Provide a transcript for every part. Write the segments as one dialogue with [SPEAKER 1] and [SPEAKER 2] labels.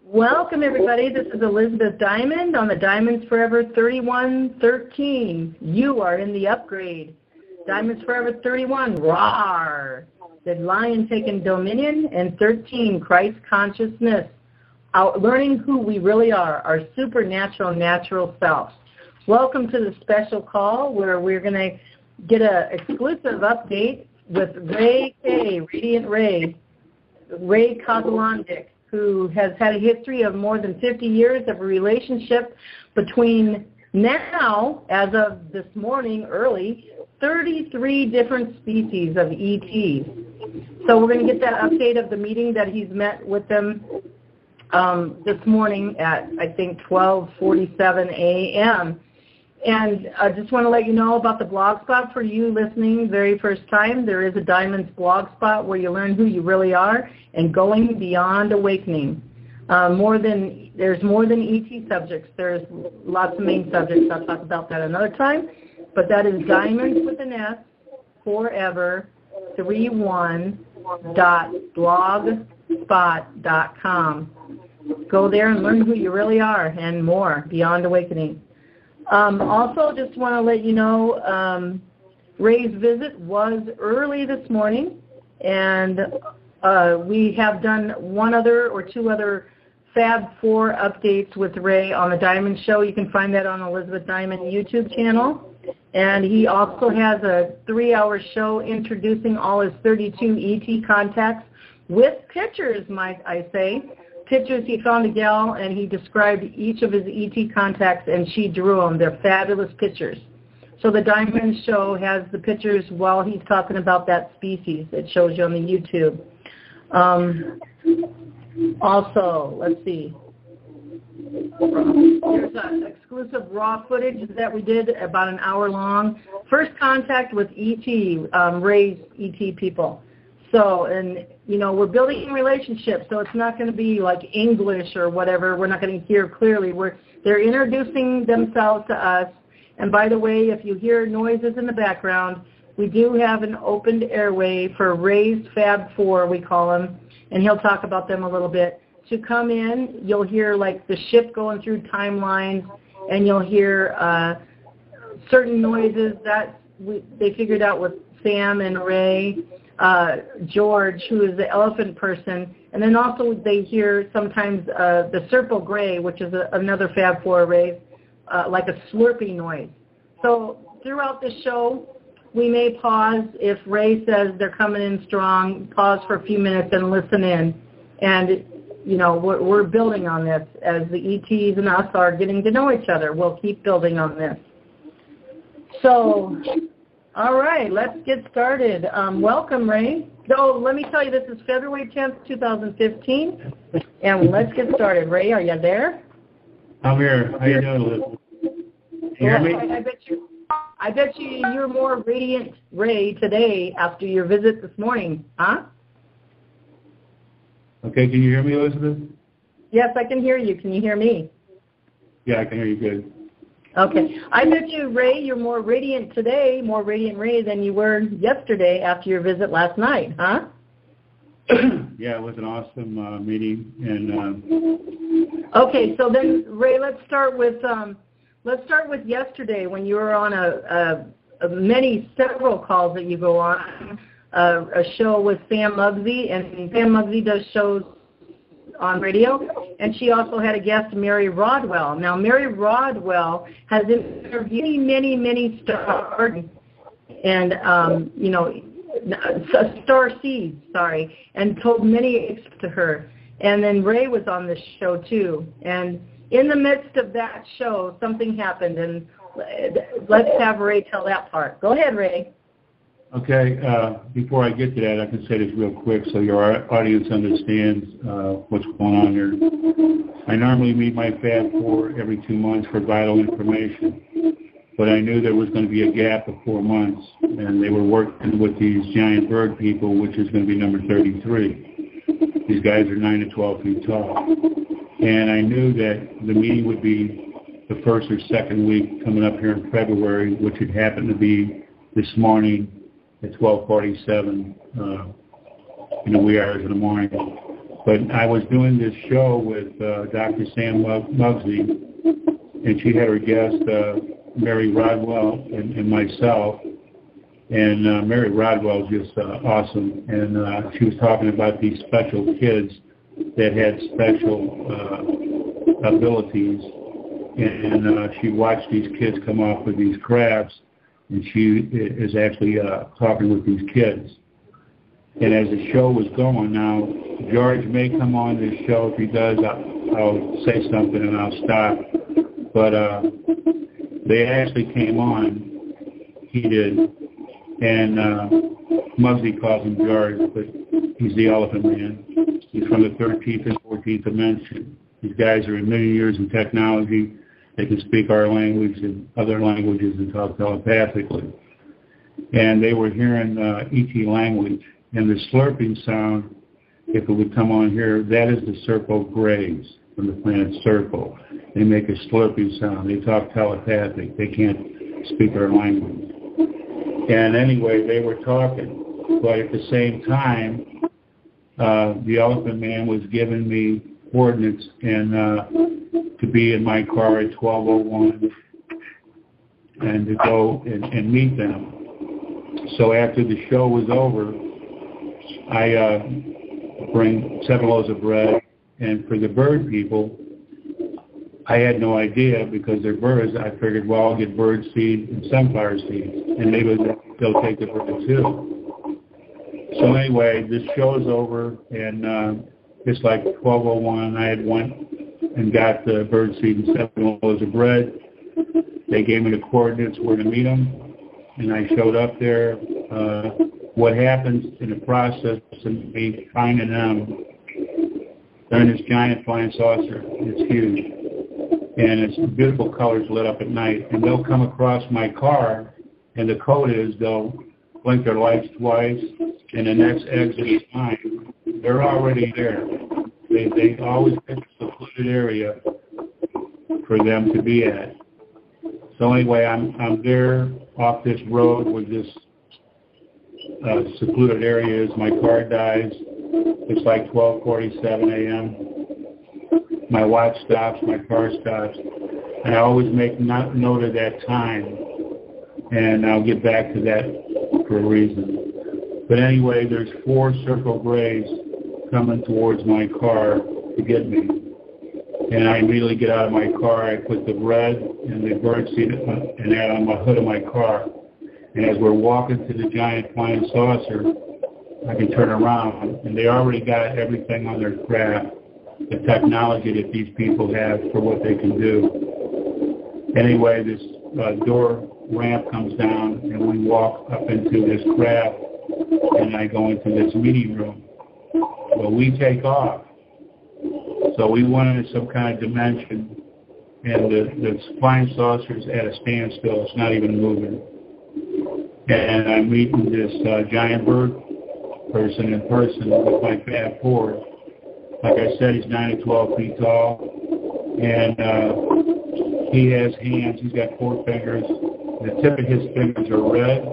[SPEAKER 1] Welcome, everybody. This is Elizabeth Diamond on the Diamonds Forever 3113. You are in the upgrade. Diamonds Forever 31, roar. The lion taking dominion. And 13, Christ consciousness. Learning who we really are, our supernatural, natural self. Welcome to the special call where we're going to get an exclusive update with Ray K, Radiant Ray Kozlondik, who has had a history of more than 50 years of a relationship between now, as of this morning early, 33 different species of ETs. So we're going to get that update of the meeting that he's met with them this morning at, I think, 12:47 a.m. And I just want to let you know about the blog spot for you listening very first time. There is a Diamonds blog spot where you learn who you really are and going beyond awakening. There's more than ET subjects. There's lots of main subjects. I'll talk about that another time. But that is Diamonds with an S, forever, 31.blogspot.com. Go there and learn who you really are and more beyond awakening. Also, just want to let you know, Ray's visit was early this morning, and we have done one other or two other Fab 4 updates with Ray on the Diamond Show. You can find that on Elizabeth Diamond YouTube channel. And he also has a 3-hour show introducing all his 32 ET contacts with pictures, might I say. Pictures, he found a gal and he described each of his ET contacts and she drew them. They're fabulous pictures. So the Diamond Show has the pictures while he's talking about that species. It shows you on the YouTube. Also, let's see. There's an exclusive raw footage that we did about an hour long. First contact with ET, Ray's ET people. So, and, you know, we're building relationships, so it's not going to be like English or whatever. We're not going to hear clearly. They're introducing themselves to us. And by the way, if you hear noises in the background, we do have an opened airway for Ray's Fab 4, we call them, and he'll talk about them a little bit. To come in, you'll hear like the ship going through timelines, and you'll hear certain noises that they figured out with Sam and Ray. George, who is the elephant person, and then also they hear sometimes the Serpo Gray, which is another Fab 4 array, like a slurping noise. So throughout the show, we may pause if Ray says they're coming in strong, pause for a few minutes and listen in. And, you know, we're building on this as the ETs and us are getting to know each other. We'll keep building on this. So... all right, let's get started. Welcome, Ray. Oh, let me tell you, this is February 10th, 2015, and let's get started. Ray, are you there?
[SPEAKER 2] I'm here. How you doing, Elizabeth? Can you hear me?
[SPEAKER 1] I bet you're more radiant, Ray, today after your visit this morning, huh?
[SPEAKER 2] Okay, can you hear me, Elizabeth?
[SPEAKER 1] Yes, I can hear you. Can you hear me?
[SPEAKER 2] Yeah, I can hear you good.
[SPEAKER 1] Okay. I bet you, Ray, you're more radiant today, more radiant Ray than you were yesterday after your visit last night, huh?
[SPEAKER 2] Yeah, it was an awesome meeting. And
[SPEAKER 1] okay, so then, Ray, let's start with yesterday when you were on several calls that you go on, a show with Sam Muggsy, and Sam Muggsy does shows on radio, and she also had a guest, Mary Rodwell. Now, Mary Rodwell has interviewed many stars and, you know, star seeds, and told many to her. And then Ray was on the show, too. And in the midst of that show, something happened, and let's have Ray tell that part. Go ahead, Ray.
[SPEAKER 2] Okay, before I get to that, I can say this real quick so your audience understands what's going on here. I normally meet my Fab 4 every 2 months for vital information, but I knew there was going to be a gap of 4 months, and they were working with these giant bird people, which is going to be number 33. These guys are 9 to 12 feet tall. And I knew that the meeting would be the first or second week coming up here in February, which had happened to be this morning at 12:47, wee hours in the morning. But I was doing this show with Dr. Sam Muggsy, and she had her guest, Mary Rodwell, and myself. And Mary Rodwell is just awesome. And she was talking about these special kids that had special abilities. And she watched these kids come off with these crafts, and she is actually talking with these kids. And as the show was going, now George may come on this show. If he does, I'll say something and I'll stop. But they actually came on. He did. And Muggsy calls him George, but he's the Elephant Man. He's from the 13th and 14th dimension. These guys are a million years in technology. They can speak our language and other languages and talk telepathically. And they were hearing ET language. And the slurping sound, if it would come on here, that is the Serpo Grays from the planet Serpo. They make a slurping sound. They talk telepathic. They can't speak our language. And anyway, they were talking. But at the same time, the Elephant Man was giving me coordinates and to be in my car at 12:01 and to go and meet them. So after the show was over, I bring 7 loaves of bread, and for the bird people, I had no idea because they're birds. I figured, well, I'll get bird seed and sunflower seeds, and maybe they'll take the bird too. So anyway, this show is over, and it's like 12:01. I had went and got the bird seed and 7 loaves of bread. They gave me the coordinates where to meet them, and I showed up there. What happens in the process of me finding them, they're in this giant flying saucer. It's huge. And it's beautiful colors lit up at night. And they'll come across my car, and the code is they'll blink their lights twice, and the next exit is mine. They're already there. They always pick a secluded area for them to be at. So anyway, I'm there off this road with this secluded areas. My car dies. It's like 12:47 a.m. My watch stops. My car stops. And I always make note of that time. And I'll get back to that for a reason. But anyway, there's 4 Serpo Grays coming towards my car to get me. And I immediately get out of my car. I put the bread and the bird seed and that on the hood of my car. And as we're walking to the giant flying saucer, I can turn around, and they already got everything on their craft, the technology that these people have for what they can do. Anyway, this door ramp comes down, and we walk up into this craft, and I go into this meeting room. Well, we take off. So we went into some kind of dimension, and the flying saucer's at a standstill. It's not even moving. And I'm meeting this giant bird person in person with my Fab 4. Like I said, he's 9 to 12 feet tall. And he has hands. He's got 4 fingers. The tip of his fingers are red.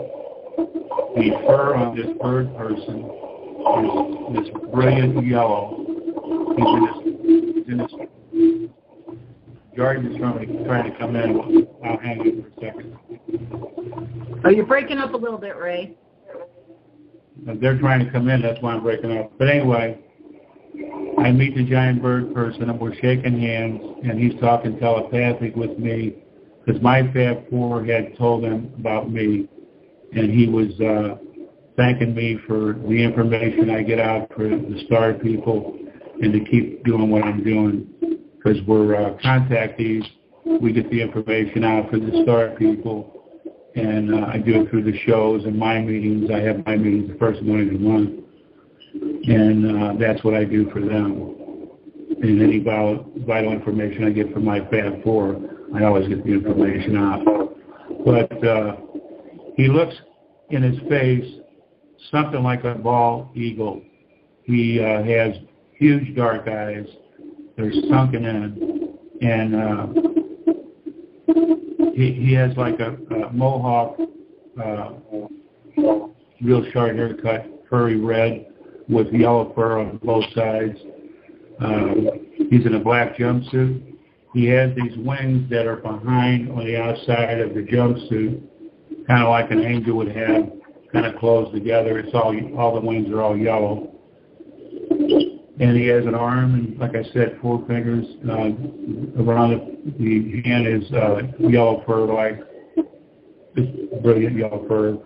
[SPEAKER 2] The fur on this bird person is this brilliant yellow. He's in this George is trying to come in. I'll hang you for a second.
[SPEAKER 1] Oh, you're breaking up a little bit, Ray.
[SPEAKER 2] They're trying to come in. That's why I'm breaking up. But anyway, I meet the giant bird person, and we're shaking hands, and he's talking telepathic with me because my Fab 4 had told him about me, and he was thanking me for the information I get out for the star people and to keep doing what I'm doing because we're contactees. We get the information out for the star people. And I do it through the shows and my meetings. I have my meetings the first morning of the month. And that's what I do for them. And any vital information I get from my Fab 4, I always get the information out. But he looks in his face something like a bald eagle. He has huge dark eyes. They're sunken in. And he has like a mohawk, real short haircut, furry red with yellow fur on both sides. He's in a black jumpsuit. He has these wings that are behind on the outside of the jumpsuit, kind of like an angel would have, kind of closed together. It's all the wings are all yellow. And he has an arm, and like I said, 4 fingers. Around the hand is yellow fur, like just brilliant yellow fur.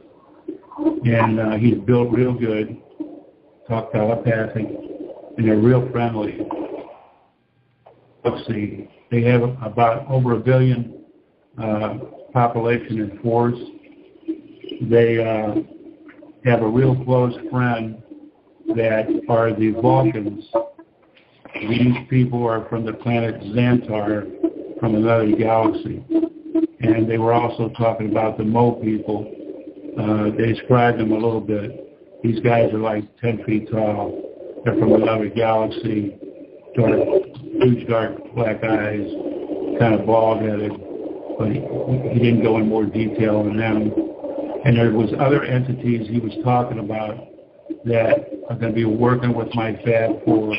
[SPEAKER 2] And he's built real good, talk telepathic, and they're real friendly. Let's see, they have about over 1 billion population in force. They have a real close friend that are the Vulcans. These people are from the planet Xantar, from another galaxy. And they were also talking about the Mo people. They described them a little bit. These guys are like 10 feet tall. They're from another galaxy, huge dark black eyes, kind of bald-headed. But he didn't go in more detail on them. And there was other entities he was talking about that are going to be working with my Fab Four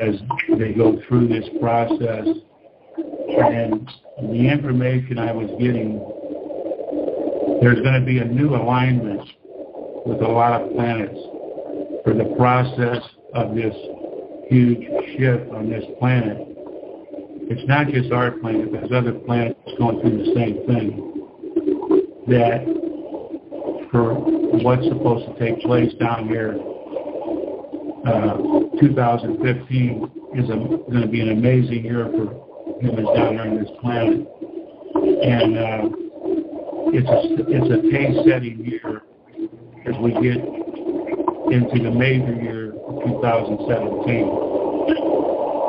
[SPEAKER 2] as they go through this process. And the information I was getting, there's going to be a new alignment with a lot of planets for the process of this huge shift on this planet. It's not just our planet, there's other planets going through the same thing. That for what's supposed to take place down here, 2015 is going to be an amazing year for humans down here on this planet. And it's a pace-setting year as we get into the major year of 2017.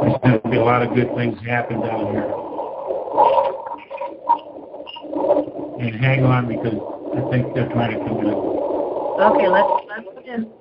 [SPEAKER 2] There's going to be a lot of good things happen down here. And hang on, because I think they're trying to come in.
[SPEAKER 1] Okay, let's begin.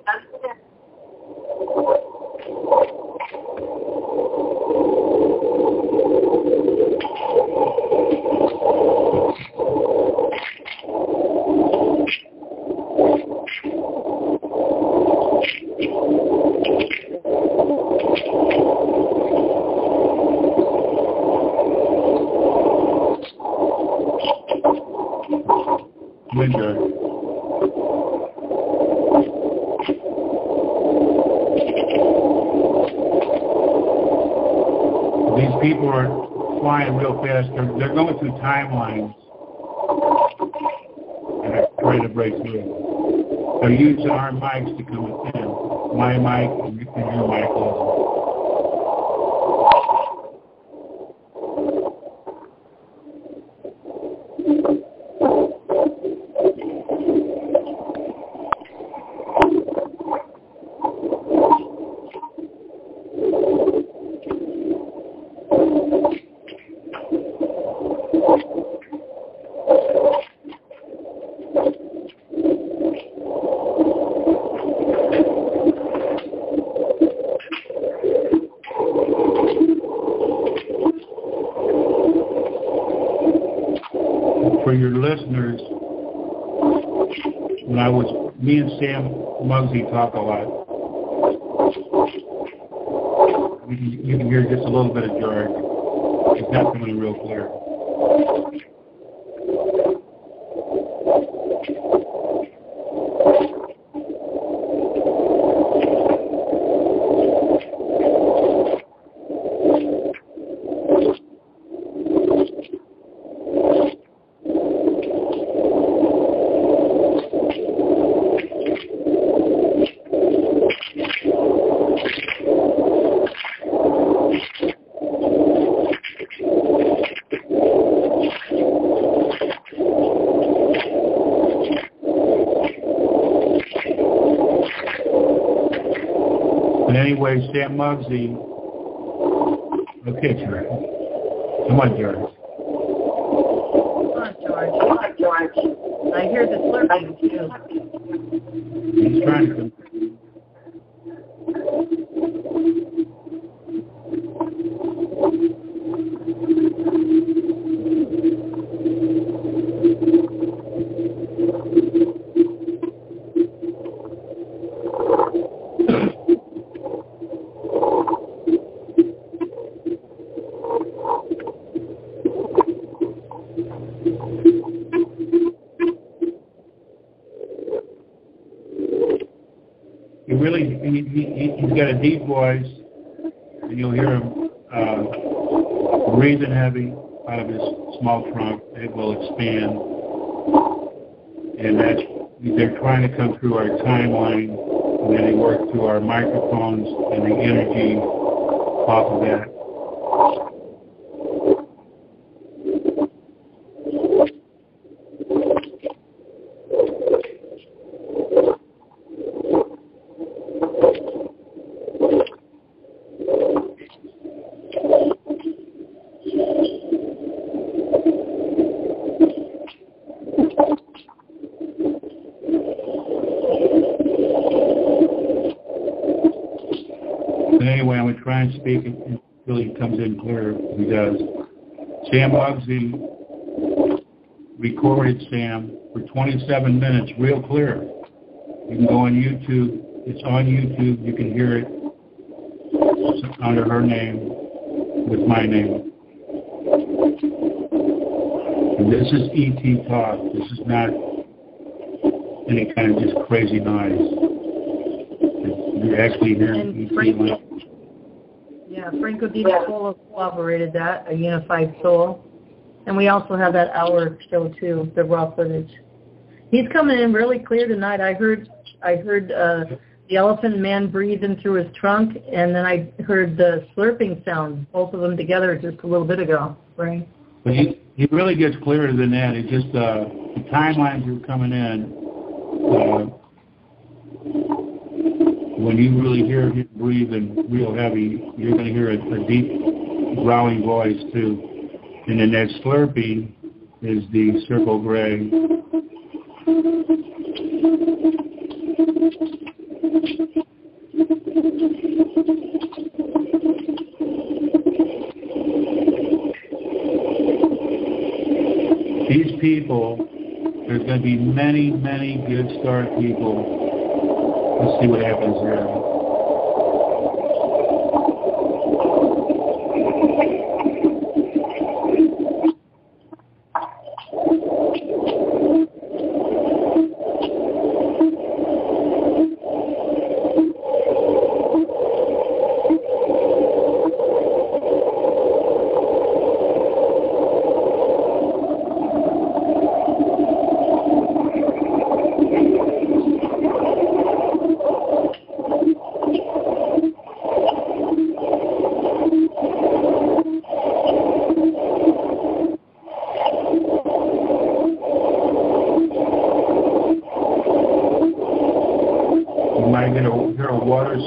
[SPEAKER 2] Winter. These people are flying real fast. They're going through timelines. And they're trying to break through. They're using our mics to come in. My mic and your mic also. For your listeners, me and Sam Muggsy talk a lot. You can hear just a little bit of George. It's not coming in real clear. But anyway, Sam Muggsy. Okay, George. Come on, George.
[SPEAKER 1] Come on, George. I hear the slurping, too.
[SPEAKER 2] He's trying to. he's got a deep voice, and you'll hear him breathing heavy out of his small trunk. It will expand, and they're trying to come through our timeline, and then they work through our microphones and the energy off of that. Anyway, I'm going to try and speak it until he comes in clear. He does. Sam Bugsy recorded Sam for 27 minutes, real clear. You can go on YouTube. It's on YouTube. You can hear it under her name with my name. And this is ET talk. This is not any kind of just crazy noise. You're actually hearing ET.
[SPEAKER 1] Yeah, Franco Di Nicola collaborated that, A Unified Soul. And we also have that hour show, too, the raw footage. He's coming in really clear tonight. I heard the elephant man breathing through his trunk, and then I heard the slurping sound, both of them together just a little bit ago, right?
[SPEAKER 2] But he really gets clearer than that. It's just the timelines are coming in. When you really hear him breathing real heavy, you're going to hear a deep growling voice, too. And then that slurping is the circle gray. These people, there's going to be many, many good star people. Let's see what happens here.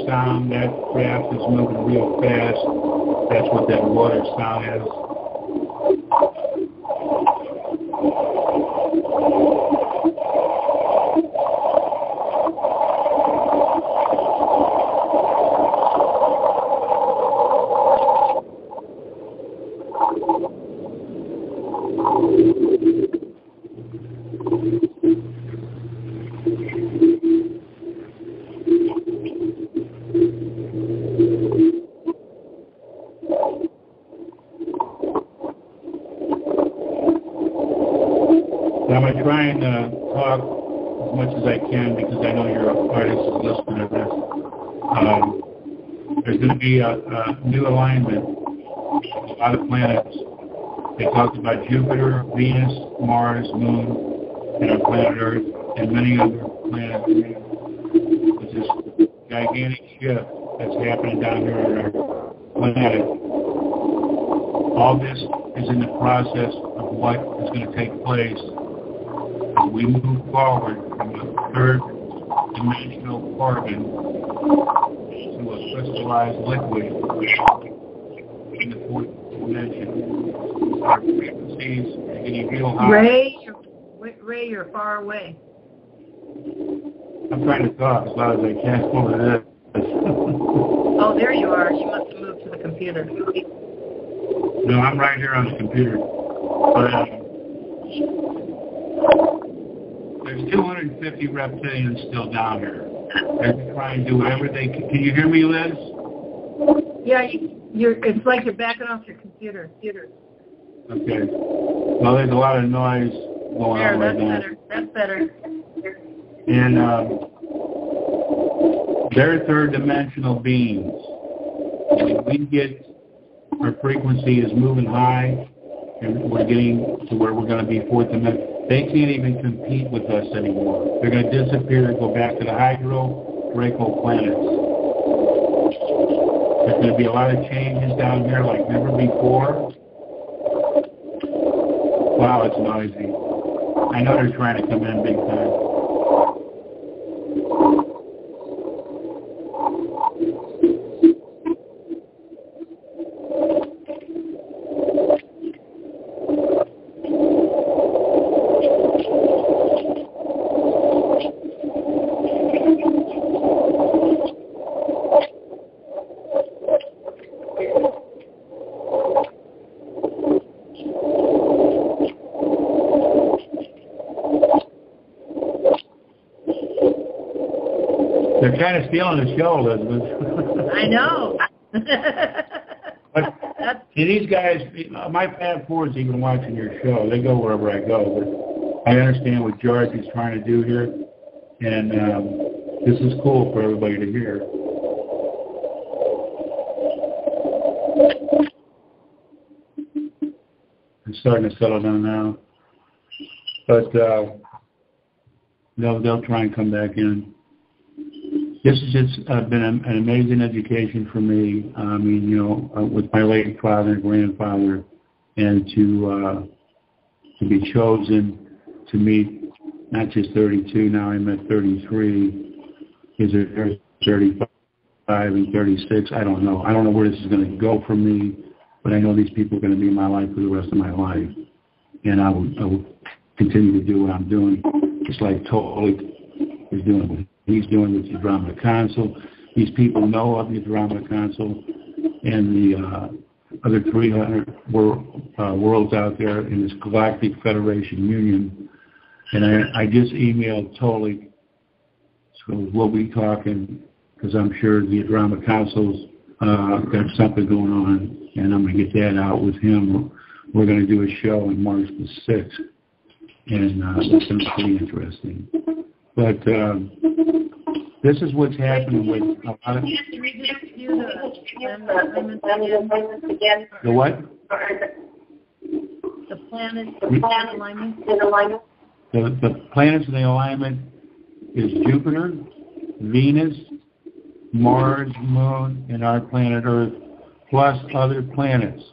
[SPEAKER 2] Sound, that craft is moving real fast. That's what that water sound is. I'm going to try and talk as much as I can because I know your audience is listening to this. There's going to be a new alignment of a lot of planets. They talked about Jupiter, Venus, Mars, Moon, and our planet Earth, and many other planets. It's this gigantic shift that's happening down here on our planet. All this is in the process of what is going to take place as we move forward from a third dimensional carbon to a crystallized liquid in the fourth dimension. Our frequencies are getting real high.
[SPEAKER 1] Ray, you're far away.
[SPEAKER 2] I'm trying to talk as loud as I can over this.
[SPEAKER 1] Oh, there you are. You must have moved to the computer.
[SPEAKER 2] No, I'm right here on the computer. But there's 250 reptilians still down here. They're trying to do whatever they can. Can you hear me, Liz?
[SPEAKER 1] Yeah, it's like you're backing off your computer.
[SPEAKER 2] Okay. Well, there's a lot of noise going on right now.
[SPEAKER 1] That's better.
[SPEAKER 2] And They're third-dimensional beings. When we get, our frequency is moving high, and we're getting to where we're going to be fourth dimension. They can't even compete with us anymore. They're going to disappear and go back to the Hydro-Draco planets. There's going to be a lot of changes down here like never before. Wow, it's noisy. I know they're trying to come in big time. They're kind of stealing the show, Elizabeth.
[SPEAKER 1] I know.
[SPEAKER 2] But see, these guys, my Fab Four is even watching your show. They go wherever I go. But I understand what George is trying to do here, and this is cool for everybody to hear. It's starting to settle down now. But they'll try and come back in. This has just been an amazing education for me. I mean, you know, with my late father and grandfather, and to be chosen to meet not just 32, now I'm at 33, is it 35 and 36? I don't know. I don't know where this is going to go for me, but I know these people are going to be in my life for the rest of my life. And I will continue to do what I'm doing, just like Tolik is doing what he's doing with the Andromeda Council. These people know of the Andromeda Council and the other 300 worlds out there in this Galactic Federation Union. And I just emailed Tolik, so we'll be talking, because I'm sure the Andromeda Council's got something going on, and I'm going to get that out with him. We're going to do a show on March the 6th, and it's going to be pretty interesting. But this is what's happening with a lot of... The what?
[SPEAKER 1] The planets in alignment.
[SPEAKER 2] The planets in the alignment is Jupiter, Venus, Mars, Moon, and our planet Earth, plus other planets.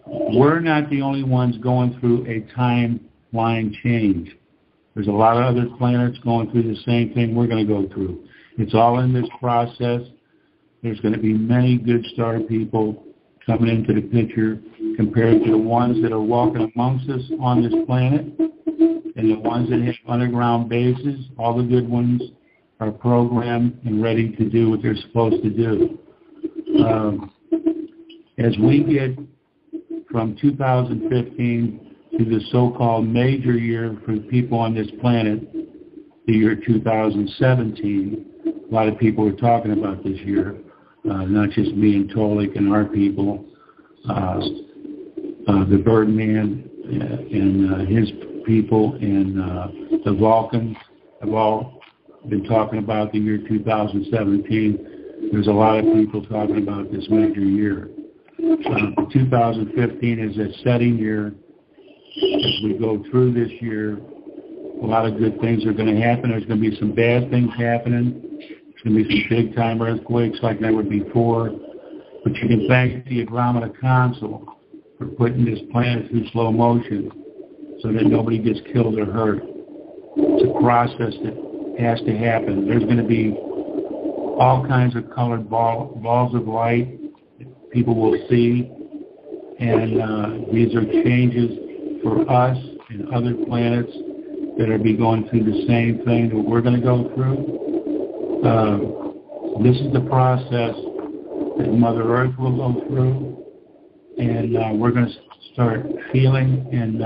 [SPEAKER 2] We're not the only ones going through a timeline change. There's a lot of other planets going through the same thing we're going to go through. It's all in this process. There's going to be many good star people coming into the picture compared to the ones that are walking amongst us on this planet, and the ones that have underground bases. All the good ones are programmed and ready to do what they're supposed to do. As we get from 2015 to the so-called major year for people on this planet, the year 2017. A lot of people are talking about this year, not just me and Tolik and our people. The Birdman and his people and the Vulcans have all been talking about the year 2017. There's a lot of people talking about this major year. 2015 is a setting year. As we go through this year, a lot of good things are going to happen. There's going to be some bad things happening. There's going to be some big-time earthquakes like never before. But you can thank the Andromeda Council for putting this planet through slow motion so that nobody gets killed or hurt. It's a process that has to happen. There's going to be all kinds of colored balls of light that people will see. And these are changes for us and other planets that are be going through the same thing that we're going to go through. This is the process that Mother Earth will go through, and we're going to start feeling and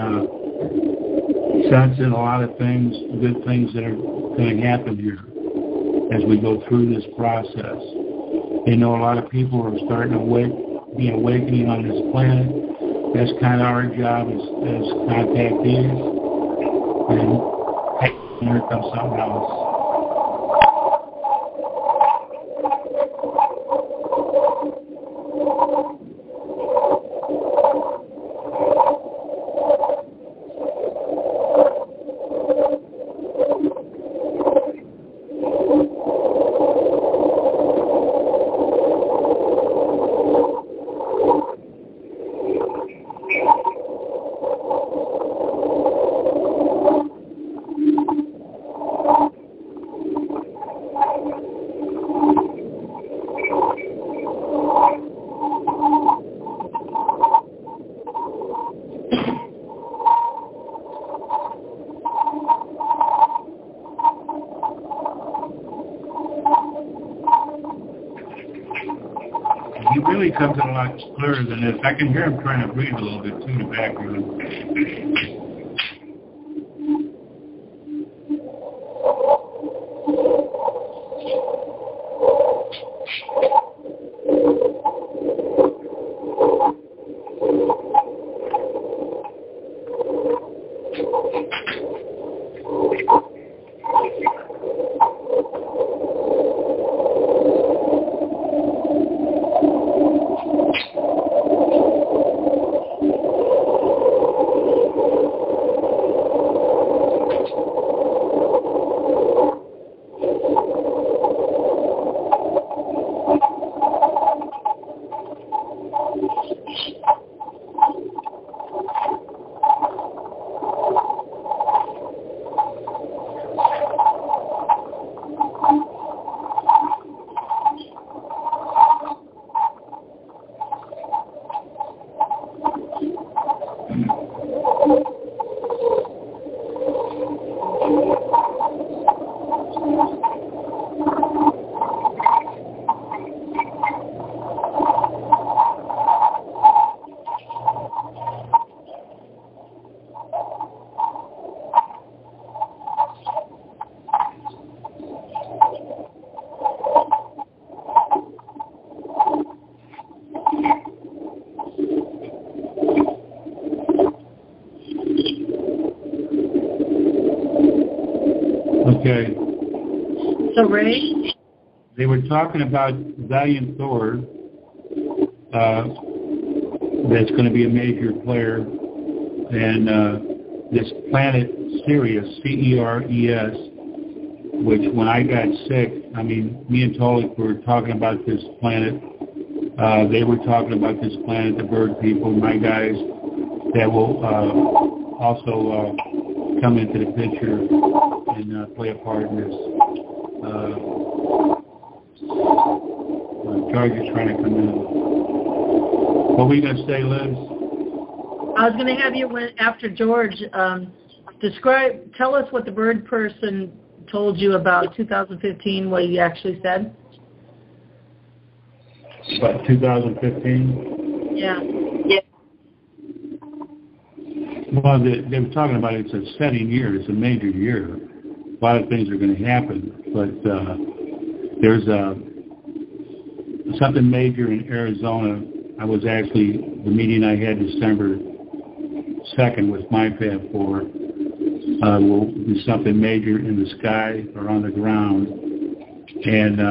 [SPEAKER 2] sensing a lot of things, good things that are going to happen here as we go through this process. You know, a lot of people are starting to be awakening on this planet. That's kind of our job as contactees. And hey, here comes something else. comes in a lot clearer than this. I can hear him trying to breathe a little bit, too, in the background. Okay.
[SPEAKER 1] So, Ray?
[SPEAKER 2] They were talking about Valiant Thor. That's going to be a major player. And this planet Sirius, Ceres, which when I got sick, I mean, me and Tolik were talking about this planet. They were talking about this planet, the bird people, my guys that will also come into the picture and play a part in this. George is trying to come in. What were you going to say, Liz?
[SPEAKER 1] I was going to have you, after George, tell us what the bird person told you about 2015, what he actually said.
[SPEAKER 2] About 2015?
[SPEAKER 1] Yeah.
[SPEAKER 2] Well, they were talking about it's a setting year. It's a major year. A lot of things are going to happen, but there's something major in Arizona. I was actually, the meeting I had December 2nd with my Fab 4 will be something major in the sky or on the ground, and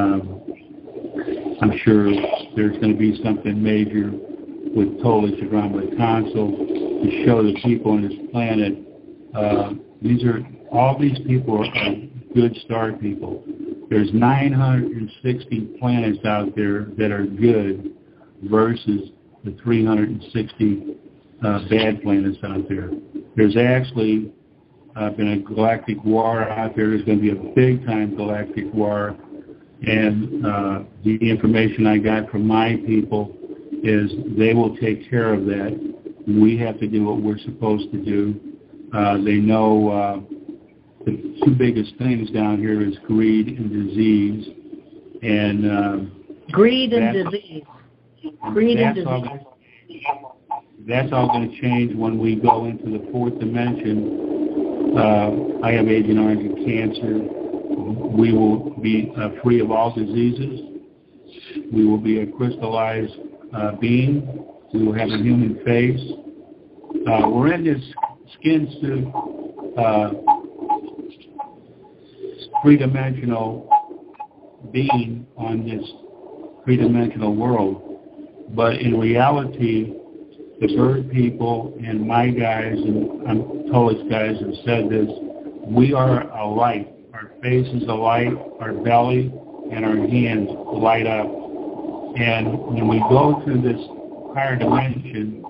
[SPEAKER 2] I'm sure there's going to be something major with Tolich around the console to show the people on this planet. All these people are good star people. There's 960 planets out there that are good versus the 360 bad planets out there. There's actually been a galactic war out there. There's going to be a big-time galactic war. And the information I got from my people is they will take care of that. We have to do what we're supposed to do. They know the two biggest things down here is greed and disease. And
[SPEAKER 1] greed and disease. Greed and disease.
[SPEAKER 2] That's all going to change when we go into the fourth dimension. I have Agent Orange and cancer. We will be free of all diseases. We will be a crystallized being. We will have a human face. We're in this skin suit, three-dimensional being on this three-dimensional world. But in reality, the bird people and my guys and Tolich guys have said this, we are a light. Our face is a light, our belly and our hands light up. And when we go through this higher dimension,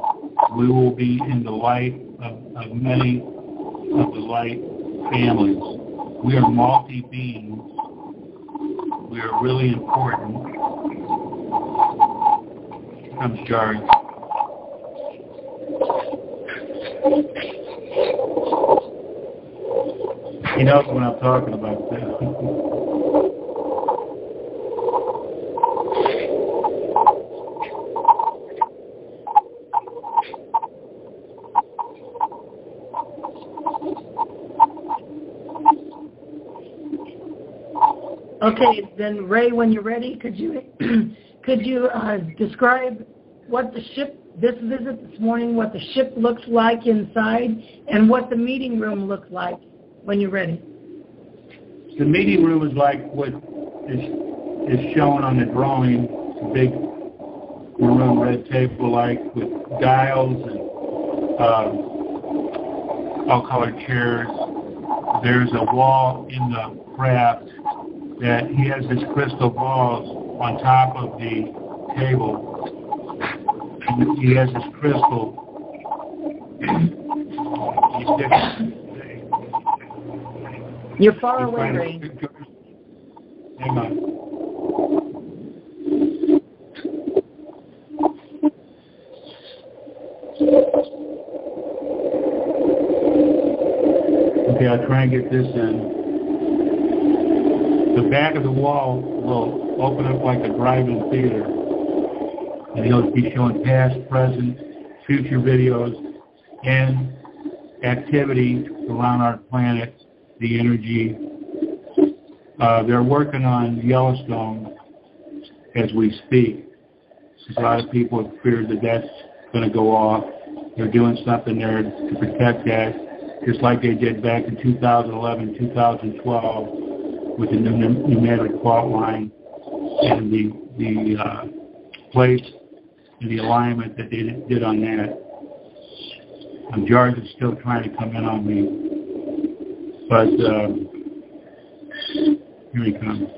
[SPEAKER 2] we will be in the light of many of the light families. We are multi-beings. We are really important. Here comes George. He knows what I'm talking about, too.
[SPEAKER 1] Okay, then Ray, when you're ready, could you describe what the ship, this visit this morning, what the ship looks like inside, and what the meeting room looked like when you're ready?
[SPEAKER 2] The meeting room is like what is shown on the drawing, a big maroon red table like with dials and all colored chairs. There's a wall in the craft that he has his crystal balls on top of the table. And he has his crystal.
[SPEAKER 1] You're far away, Ray.
[SPEAKER 2] Hang on. Okay, I'll try and get this in. The back of the wall will open up like a drive-in theater. And he'll be showing past, present, future videos and activity around our planet, the energy. They're working on Yellowstone as we speak. A lot of people have feared that that's going to go off. They're doing something there to protect that, just like they did back in 2011, 2012 with the pneumatic fault line and the place and the alignment that they did on that. George is still trying to come in on me, but here he comes.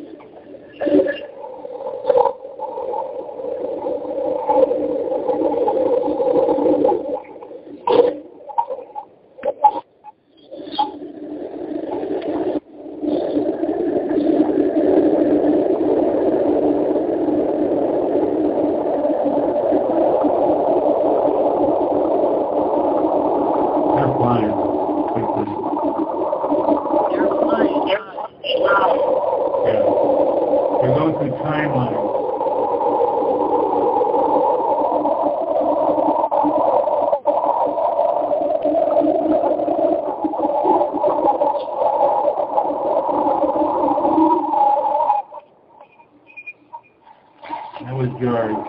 [SPEAKER 2] That was George.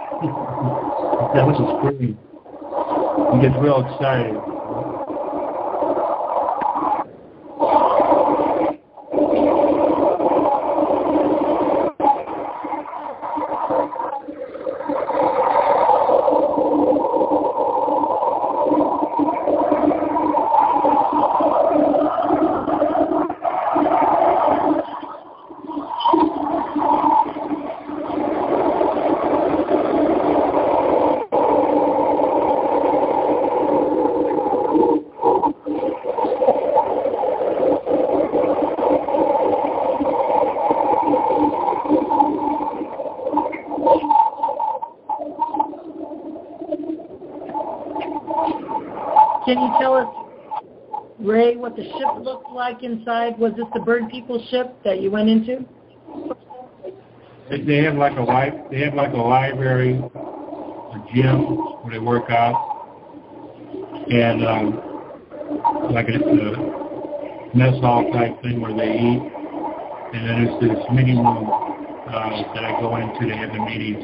[SPEAKER 2] That was a scream. He gets real excited.
[SPEAKER 1] Can you tell us, Ray, what the ship looked like inside? Was this the Bird People ship that you went into?
[SPEAKER 2] They have like a library, a gym where they work out, and like a mess hall type thing where they eat. And then there's this meeting room that I go into to have the meetings.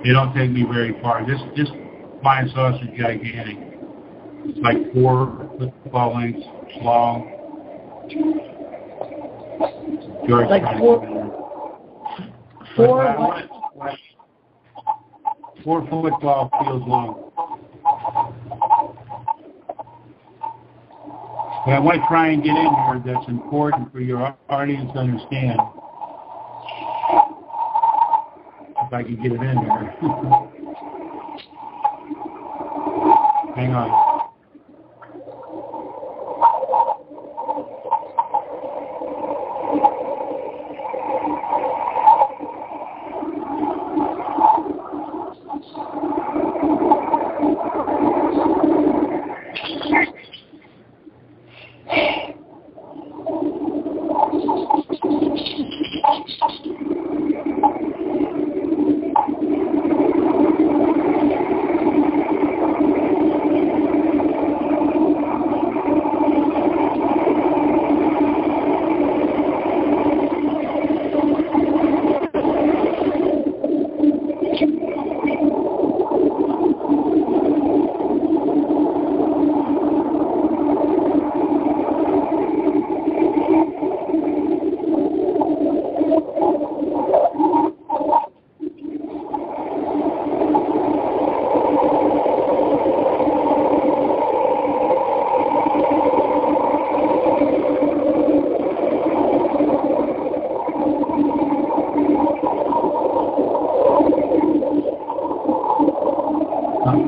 [SPEAKER 2] They don't take me very far. This flying saucer is gigantic. It's like 4 football lengths long. George,
[SPEAKER 1] like
[SPEAKER 2] 4 football fields long. But I want to try and get in here. That's important for your audience to understand. If I can get it in there. Hang on.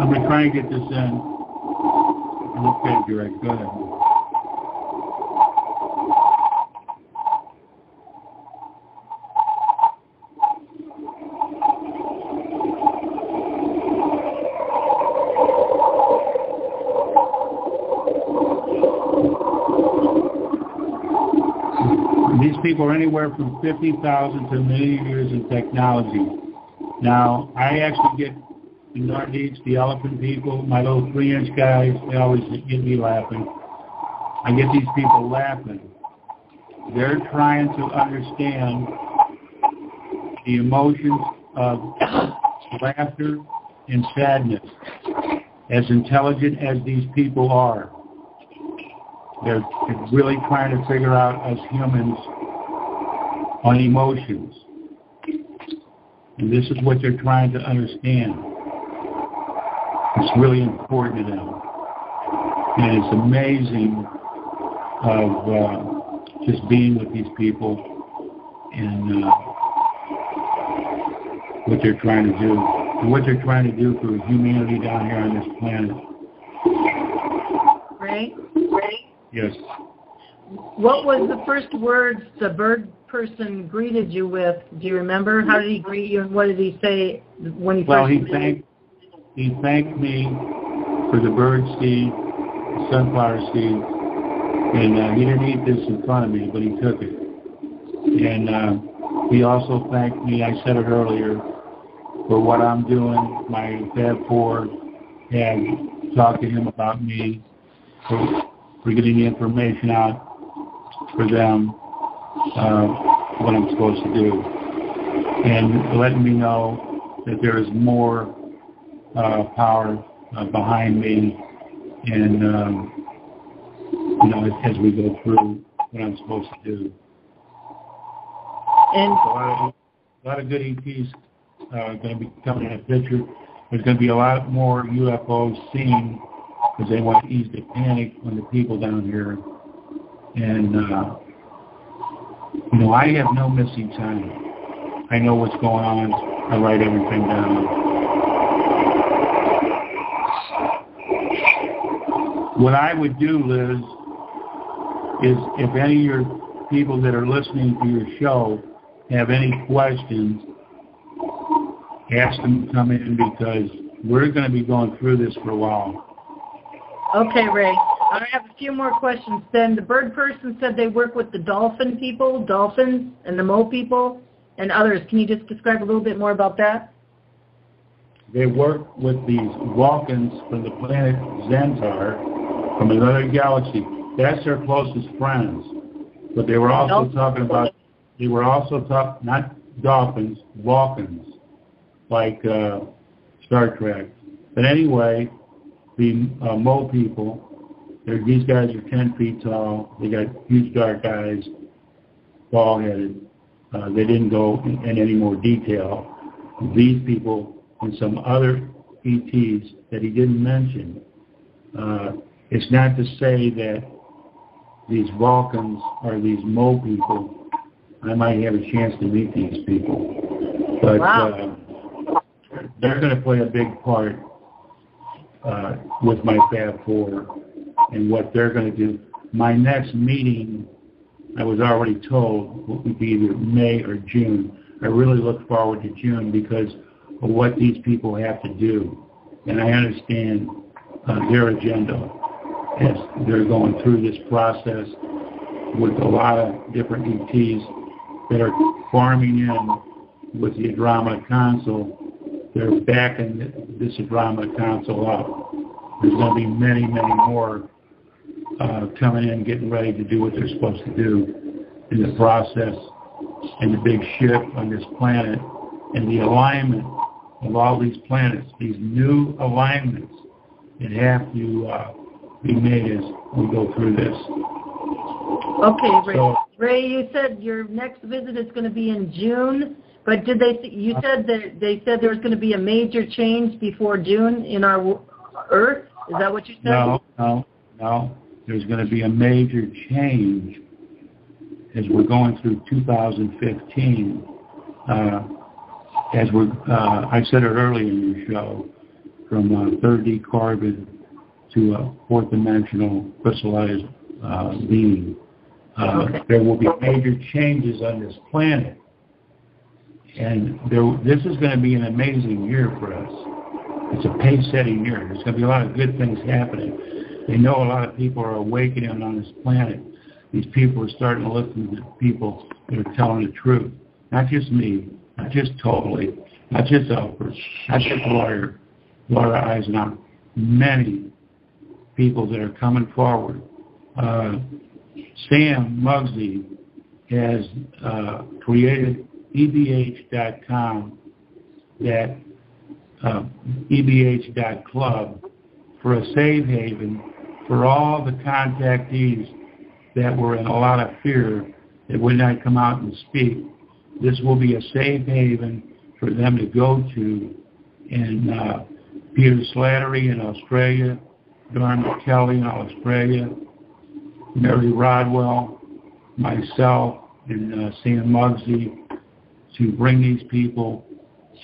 [SPEAKER 2] I'm going to try and get this in. Okay, Greg, go ahead. These people are anywhere from 50,000 to a million years in technology. Now, I actually get the Nordiques, the elephant people, my little 3-inch guys, they always get me laughing. I get these people laughing. They're trying to understand the emotions of laughter and sadness. As intelligent as these people are, they're really trying to figure out, as humans, on emotions. And this is what they're trying to understand. It's really important to them. And it's amazing of just being with these people and what they're trying to do. And what they're trying to do for humanity down here on this planet.
[SPEAKER 1] Ray?
[SPEAKER 2] Yes.
[SPEAKER 1] What was the first words the bird person greeted you with? Do you remember? How did he greet you, and what did he say when he first
[SPEAKER 2] he thanked me for the bird seed, the sunflower seed, and he didn't eat this in front of me, but he took it. And he also thanked me, I said it earlier, for what I'm doing. My Fab Four had talked to him about me for getting the information out for them, what I'm supposed to do, and letting me know that there is more power behind me, and as we go through what I'm supposed to do.
[SPEAKER 1] And
[SPEAKER 2] a lot of good ETs going to be coming in the picture. There's going to be a lot more UFOs seen because they want to ease the panic on the people down here. And, I have no missing time. I know what's going on. I write everything down. What I would do, Liz, is if any of your people that are listening to your show have any questions, ask them to come in because we're going to be going through this for a while.
[SPEAKER 1] Okay, Ray. I have a few more questions. Then the bird person said they work with the dolphins, and the mole people, and others. Can you just describe a little bit more about that?
[SPEAKER 2] They work with these Vulcans from the planet Xantar, from another galaxy. That's their closest friends. But they were also talking about, not dolphins, Vulcans, like Star Trek. But anyway, the mole people, these guys are 10 feet tall. They got huge dark eyes, bald-headed. They didn't go in any more detail. These people and some other ETs that he didn't mention, it's not to say that these Vulcans or these mole people, I might have a chance to meet these people. But they're going to play a big part with my Fab Four and what they're going to do. My next meeting, I was already told, would be either May or June. I really look forward to June because of what these people have to do. And I understand their agenda as they're going through this process with a lot of different ETs that are farming in with the Andromeda Council. They're backing this Andromeda Council up. There's going to be many, many more coming in, getting ready to do what they're supposed to do in the process, and the big shift on this planet, and the alignment of all these planets, these new alignments that have to be made as we go through this.
[SPEAKER 1] Okay, Ray. So, Ray, you said your next visit is going to be in June, but did you said that they said there was going to be a major change before June in our Earth? Is that what you said?
[SPEAKER 2] No. There's going to be a major change as we're going through 2015. I said it earlier in your show, from 3D carbon to a fourth-dimensional crystallized being. There will be major changes on this planet. And this is going to be an amazing year for us. It's a pace-setting year. There's going to be a lot of good things happening. They know a lot of people are awakening on this planet. These people are starting to listen to people that are telling the truth. Not just me, not just Totally, not just Alfred, not just Laura Eisenhower. Many people that are coming forward. Sam Muggsy has created ebh.com, that ebh.club, for a safe haven for all the contactees that were in a lot of fear that would not come out and speak. This will be a safe haven for them to go to. And Peter Slattery in Australia, Dharma Kelly in Australia, Mary Rodwell, myself, and Sam Muggsy, to bring these people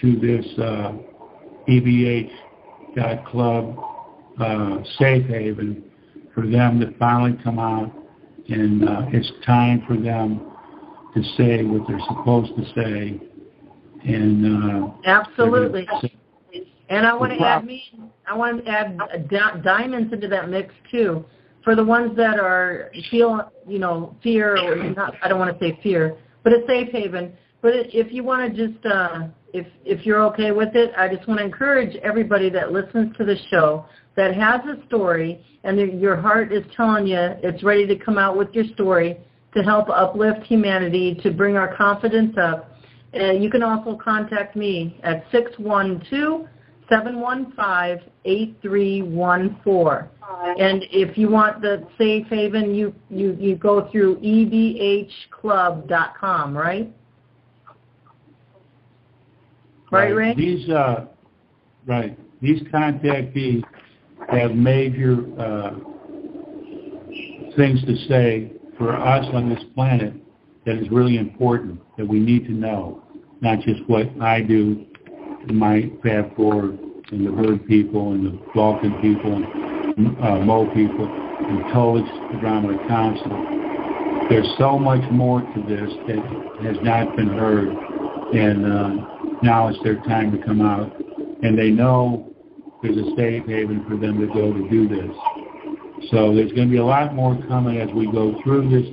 [SPEAKER 2] to this ebh.club safe haven for them to finally come out, and it's time for them to say what they're supposed to say. And
[SPEAKER 1] absolutely. And I want to add diamonds into that mix too. For the ones that feel fear, or not, I don't want to say fear, but a safe haven. But if you want to just, if you're okay with it, I just want to encourage everybody that listens to the show that has a story and your heart is telling you it's ready to come out with your story to help uplift humanity, to bring our confidence up. You can also contact me at 612-715-8314. And if you want the safe haven, you go through ebhclub.com, right? Right, Ray?
[SPEAKER 2] These contactees have major things to say for us on this planet that is really important, that we need to know, not just what I do in my Fab Four and the Bird people and the Vulcan people and Mo people and Tolich Drama Council. There's so much more to this that has not been heard, and now it's their time to come out, and they know there's a safe haven for them to go to do this. So there's going to be a lot more coming as we go through this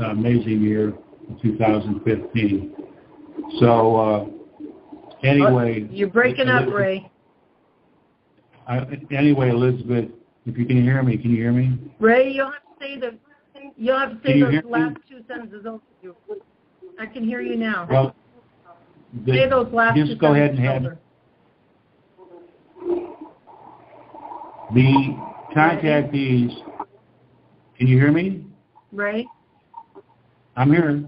[SPEAKER 2] amazing year of 2015. So anyway...
[SPEAKER 1] You're breaking up, Ray.
[SPEAKER 2] Anyway, Elizabeth, if you can hear me, can you hear me?
[SPEAKER 1] Ray, you'll have to say those last two sentences over you. I can hear you now.
[SPEAKER 2] Well,
[SPEAKER 1] say those last
[SPEAKER 2] just
[SPEAKER 1] two
[SPEAKER 2] go ahead and
[SPEAKER 1] over.
[SPEAKER 2] The contactees, can you hear me?
[SPEAKER 1] Ray?
[SPEAKER 2] I'm here.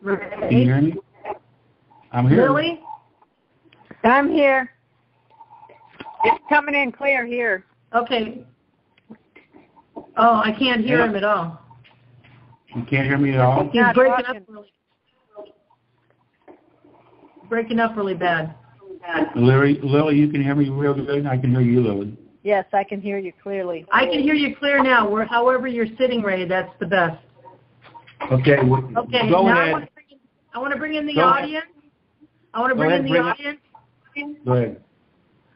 [SPEAKER 1] Ray?
[SPEAKER 2] Can you hear me? I'm here.
[SPEAKER 1] Lily?
[SPEAKER 3] I'm here. It's coming in clear here.
[SPEAKER 1] Okay. Oh, I can't hear him at all.
[SPEAKER 2] You can't hear me at all?
[SPEAKER 1] He's breaking up really bad.
[SPEAKER 2] Lily, you can hear me real good? I can hear you, Lily.
[SPEAKER 3] Yes, I can hear you clearly.
[SPEAKER 1] I can hear you clear now. However you're sitting, Ray, that's the best.
[SPEAKER 2] Okay.
[SPEAKER 1] Okay.
[SPEAKER 2] Go
[SPEAKER 1] now
[SPEAKER 2] ahead.
[SPEAKER 1] I want to bring in the audience. I want to bring in the audience.
[SPEAKER 2] Go ahead.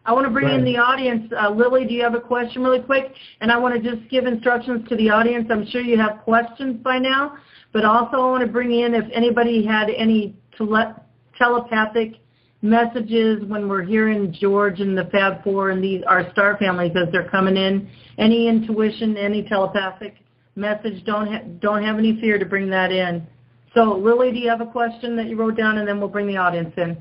[SPEAKER 1] I want to bring in the audience. Lily, do you have a question really quick? And I want to just give instructions to the audience. I'm sure you have questions by now. But also I want to bring in if anybody had any telepathic messages when we're hearing George and the Fab Four and our star families as they're coming in. Any intuition, any telepathic message, don't have any fear to bring that in. So, Lily, do you have a question that you wrote down, and then we'll bring the audience in?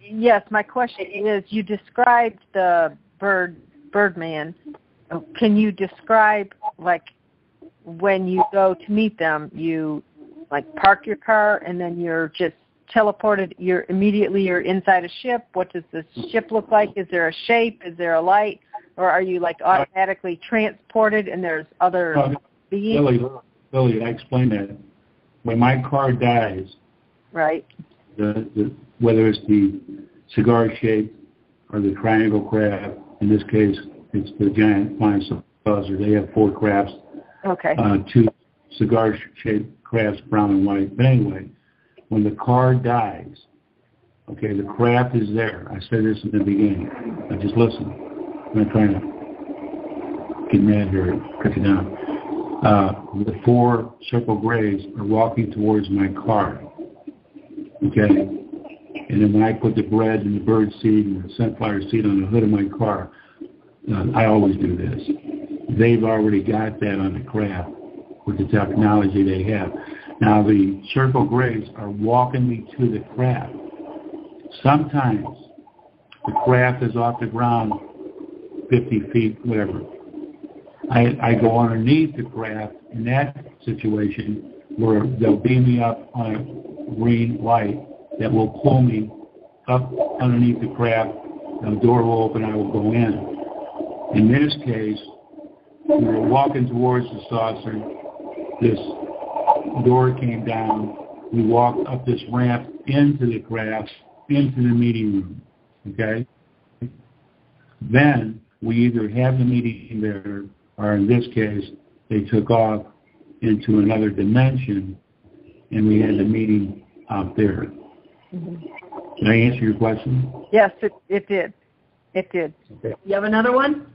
[SPEAKER 3] Yes, my question is, you described the Birdman. Can you describe, like, when you go to meet them, you, like, park your car and then you're just teleported, you're inside a ship? What does the ship look like? Is there a shape? Is there a light? Or are you, like, automatically transported and there's other beings?
[SPEAKER 2] Lily, I explained that. When my car dies,
[SPEAKER 3] right,
[SPEAKER 2] whether it's the cigar shape or the triangle crab. In this case, it's the giant flying saucer. They have 4 crabs.
[SPEAKER 3] Okay.
[SPEAKER 2] 2 cigar-shaped crabs, brown and white. But anyway, when the car dies, okay, the crab is there. I said this in the beginning. Now just listen. I'm not trying to get mad here or cut you down. The 4 circle grays are walking towards my car. Okay? And then when I put the bread and the bird seed and the sunflower seed on the hood of my car, I always do this. They've already got that on the crab with the technology they have. Now the circle grays are walking me to the crab. Sometimes the craft is off the ground 50 feet, whatever. I go underneath the craft in that situation where they'll beam me up on a green light that will pull me up underneath the craft. The door will open, I will go in. In this case, we were walking towards the saucer. This door came down. We walked up this ramp into the craft, into the meeting room. Okay? Then we either have the meeting there, or in this case, they took off into another dimension, and we had the meeting out there. Mm-hmm. Can I answer your question?
[SPEAKER 3] Yes, it did. It did.
[SPEAKER 2] Okay.
[SPEAKER 1] You have another one?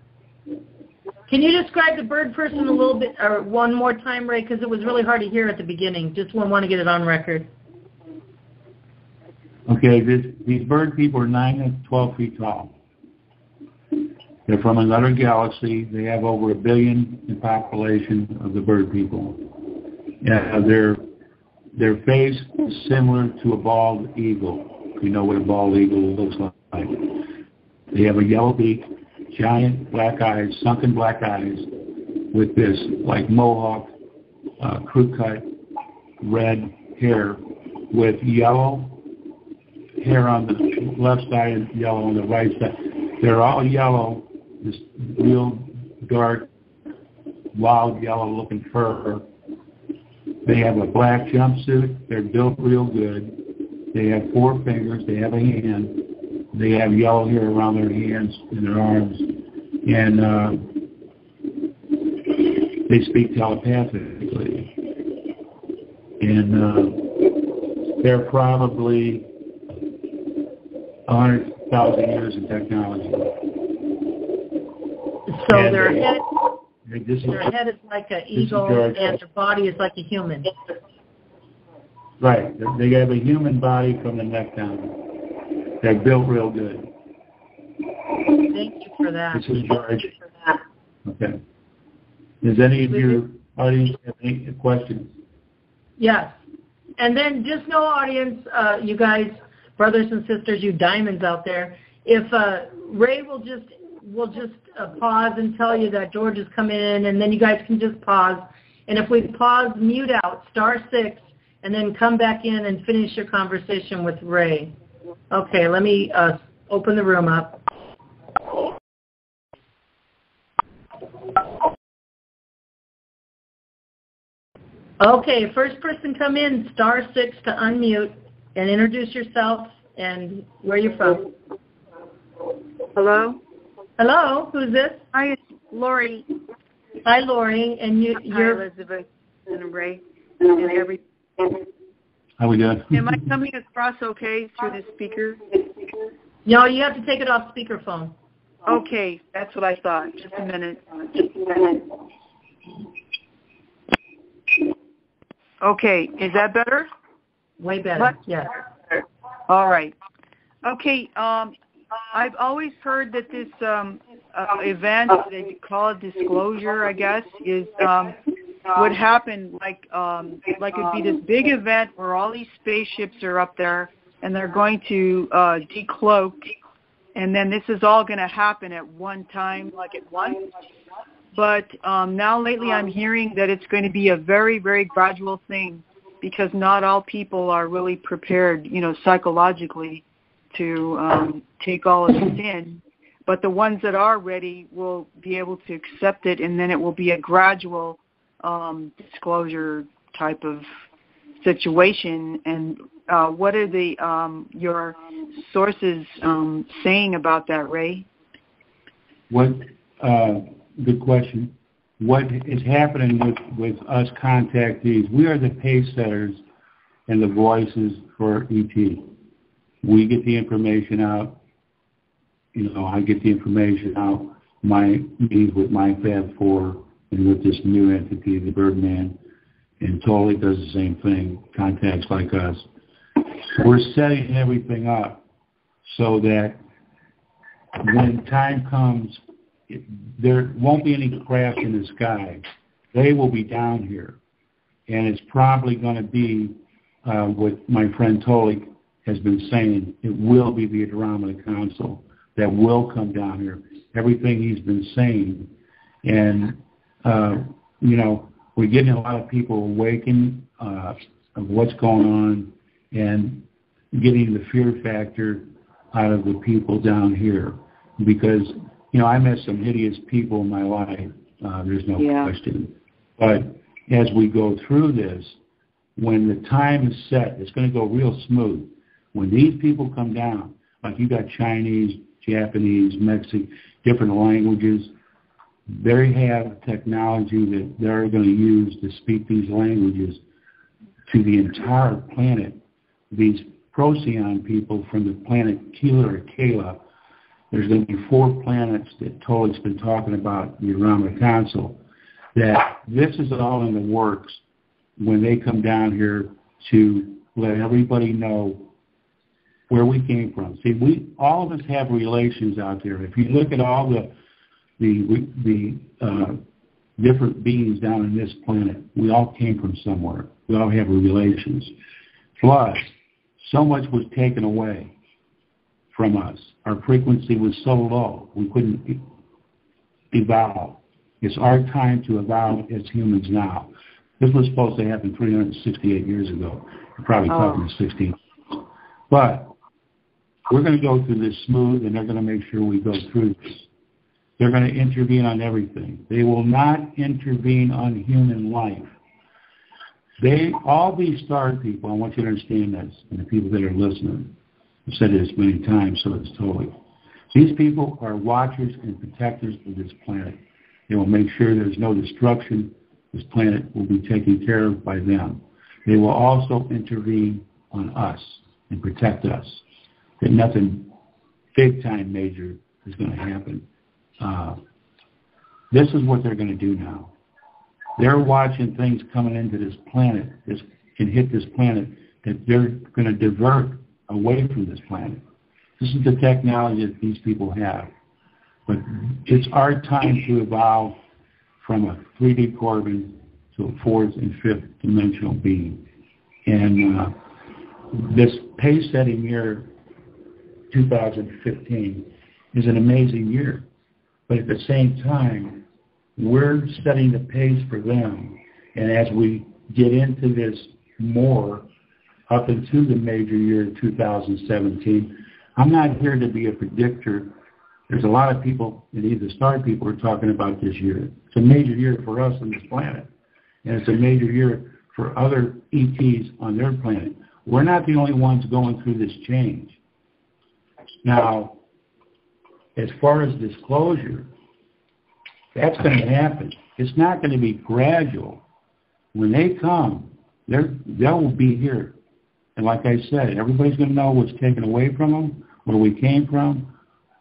[SPEAKER 1] Can you describe the bird person a little bit, or one more time, Ray, because it was really hard to hear at the beginning. Just want to get it on record.
[SPEAKER 2] Okay, these bird people are 9 to 12 feet tall. They're from another galaxy. They have over 1 billion in population of the bird people. Their face is similar to a bald eagle. You know what a bald eagle looks like. They have a yellow beak, giant black eyes, sunken black eyes, with this like mohawk, crew cut, red hair, with yellow hair on the left side and yellow on the right side. They're all yellow, this real dark, wild yellow-looking fur. They have a black jumpsuit. They're built real good. They have 4 fingers. They have a hand. They have yellow hair around their hands and their arms. And they speak telepathically. And they're probably 100,000 years in technology.
[SPEAKER 1] So
[SPEAKER 2] and
[SPEAKER 1] their head is like an eagle, and their body is like a human.
[SPEAKER 2] Right. They have a human body from the neck down. They're built real good.
[SPEAKER 1] Thank you for that.
[SPEAKER 2] This is George. Okay. Does any of your audience have any questions?
[SPEAKER 1] Yes. And then just know, audience, you guys, brothers and sisters, you diamonds out there, if Ray will just pause and tell you that George is coming in, and then you guys can just pause. And if we pause, mute out, *6, and then come back in and finish your conversation with Ray. Okay, let me open the room up. Okay, first person come in, *6 to unmute, and introduce yourself and where you're from.
[SPEAKER 4] Hello?
[SPEAKER 1] Hello, who's this?
[SPEAKER 4] Hi, it's Lori.
[SPEAKER 1] Hi, Lori, and you're
[SPEAKER 4] Hi, Elizabeth and Ray and every.
[SPEAKER 2] How we doing?
[SPEAKER 4] Am I coming across okay through the speaker?
[SPEAKER 1] No, you have to take it off speakerphone.
[SPEAKER 4] Okay, that's what I thought. Just a minute. Okay, is that better?
[SPEAKER 1] Way better.
[SPEAKER 4] What?
[SPEAKER 1] Yes.
[SPEAKER 4] All right. Okay. I've always heard that this event, they call it disclosure, I guess, is would happen like it'd be this big event where all these spaceships are up there and they're going to decloak, and then this is all going to happen at one time, like at once. But now lately I'm hearing that it's going to be a very, very gradual thing, because not all people are really prepared, psychologically to take all of this in. But the ones that are ready will be able to accept it, and then it will be a gradual disclosure type of situation. And what are the your sources saying about that, Ray?
[SPEAKER 2] Good question. What is happening with us contactees? We are the pace setters and the voices for ET. We get the information out. I get the information out. My meetings with my Fab 4 and with this new entity, the Birdman, and totally does the same thing. Contacts like us. We're setting everything up so that when time comes, there won't be any craft in the sky. They will be down here. And it's probably going to be what my friend Tolik has been saying. It will be the Andromeda Council that will come down here. Everything he's been saying. And, we're getting a lot of people awakened of what's going on and getting the fear factor out of the people down here. Because, I met some hideous people in my life. There's no question. But as we go through this, when the time is set, it's going to go real smooth. When these people come down, like you got Chinese, Japanese, Mexican, different languages, they have technology that they're going to use to speak these languages to the entire planet. These Procyon people from the planet Kela or Kela, there's going to be 4 planets that Tolik's been talking about, the Andromeda Council, that this is all in the works when they come down here to let everybody know where we came from. See, all of us have relations out there. If you look at all the different beings down on this planet, we all came from somewhere. We all have relations. Plus, so much was taken away from us. Our frequency was so low, we couldn't evolve. It's our time to evolve as humans now. This was supposed to happen 368 years ago. You're probably talking 16. But we're going to go through this smooth, and they're going to make sure we go through this. They're going to intervene on everything. They will not intervene on human life. All these star people, I want you to understand this, and the people that are listening, I've said this many times, so it's totally. These people are watchers and protectors of this planet. They will make sure there's no destruction. This planet will be taken care of by them. They will also intervene on us and protect us. That nothing big-time major is going to happen. This is what they're going to do now. They're watching things coming into this planet, can hit this planet, that they're going to divert away from this planet. This is the technology that these people have. But it's our time to evolve from a 3D Corbin to a 4th and 5th dimensional being. And this pace-setting year, 2015, is an amazing year. But at the same time, we're setting the pace for them. And as we get into this more up into the major year 2017, I'm not here to be a predictor. There's a lot of people, and even star people, are talking about this year. It's a major year for us on this planet. And it's a major year for other ETs on their planet. We're not the only ones going through this change. Now, as far as disclosure, that's going to happen. It's not going to be gradual. When they come, they will be here. And like I said, everybody's going to know what's taken away from them, where we came from,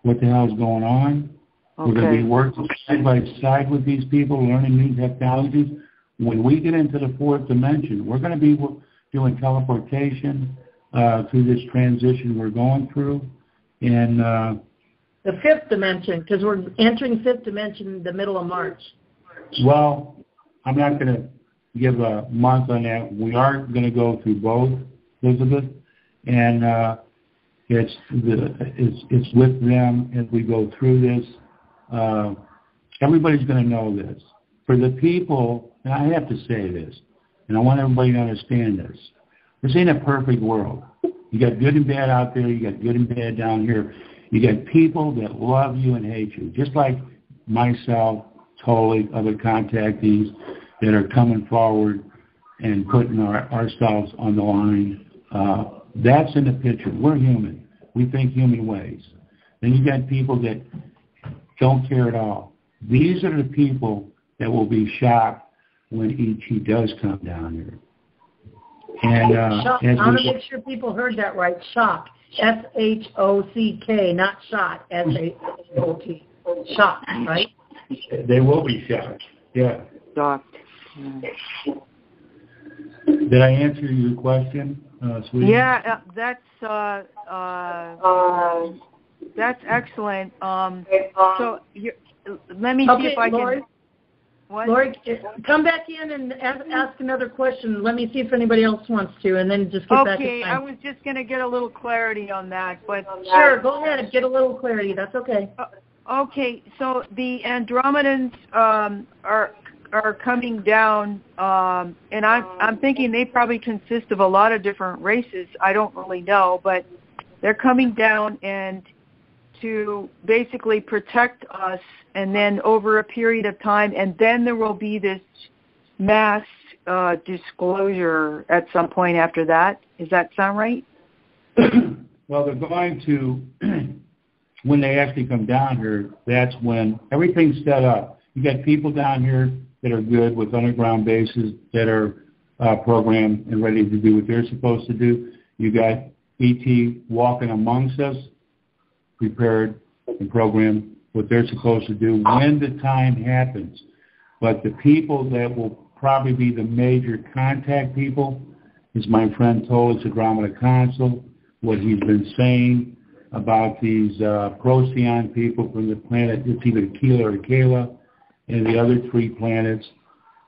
[SPEAKER 2] what the hell is going on. Okay. We're going to be working side by side with these people, learning new technologies. When we get into the 4th dimension, we're going to be doing teleportation through this transition we're going through. And
[SPEAKER 1] the 5th dimension, because we're entering 5th dimension in the middle of March.
[SPEAKER 2] Well, I'm not going to give a month on that. We are going to go through both, Elizabeth, and it's with them as we go through this. Everybody's going to know this. For the people, and I have to say this, and I want everybody to understand this. This ain't a perfect world. You got good and bad out there. You got good and bad down here. You got people that love you and hate you, just like myself, totally other contactees that are coming forward and putting ourselves on the line That's in the picture. We're human. We think human ways. Then you got people that don't care at all. These are the people that will be shocked when ET does come down here. And
[SPEAKER 1] shock. I want to make sure people heard that right. Shock. S-H-O-C-K, not shot. S-H-O-T. Shock, right?
[SPEAKER 2] They will be shocked. Yeah.
[SPEAKER 4] Shocked.
[SPEAKER 2] Did I answer your question, sweetie?
[SPEAKER 4] Yeah, that's excellent. So let me see if I
[SPEAKER 1] Lori,
[SPEAKER 4] can. What?
[SPEAKER 1] Lori, come back in and ask another question. Let me see if anybody else wants to, and then just get back in
[SPEAKER 4] Okay,
[SPEAKER 1] time.
[SPEAKER 4] I was just going to get a little clarity on that, but
[SPEAKER 1] sure, go ahead and get a little clarity. That's okay.
[SPEAKER 4] Okay, so the Andromedans are coming down, and I'm thinking they probably consist of a lot of different races. I don't really know, but they're coming down and to basically protect us, and then over a period of time, and then there will be this mass disclosure at some point after that. Does that sound right?
[SPEAKER 2] Well, they're going to, when they actually come down here, that's when everything's set up. You got people down here that are good with underground bases that are programmed and ready to do what they're supposed to do. You got ET walking amongst us, prepared and programmed what they're supposed to do when the time happens. But the people that will probably be the major contact people, as my friend told us, Andromeda Consul, what he's been saying about these Procyon people from the planet, it's either Keela or Kala, and the other 3 planets,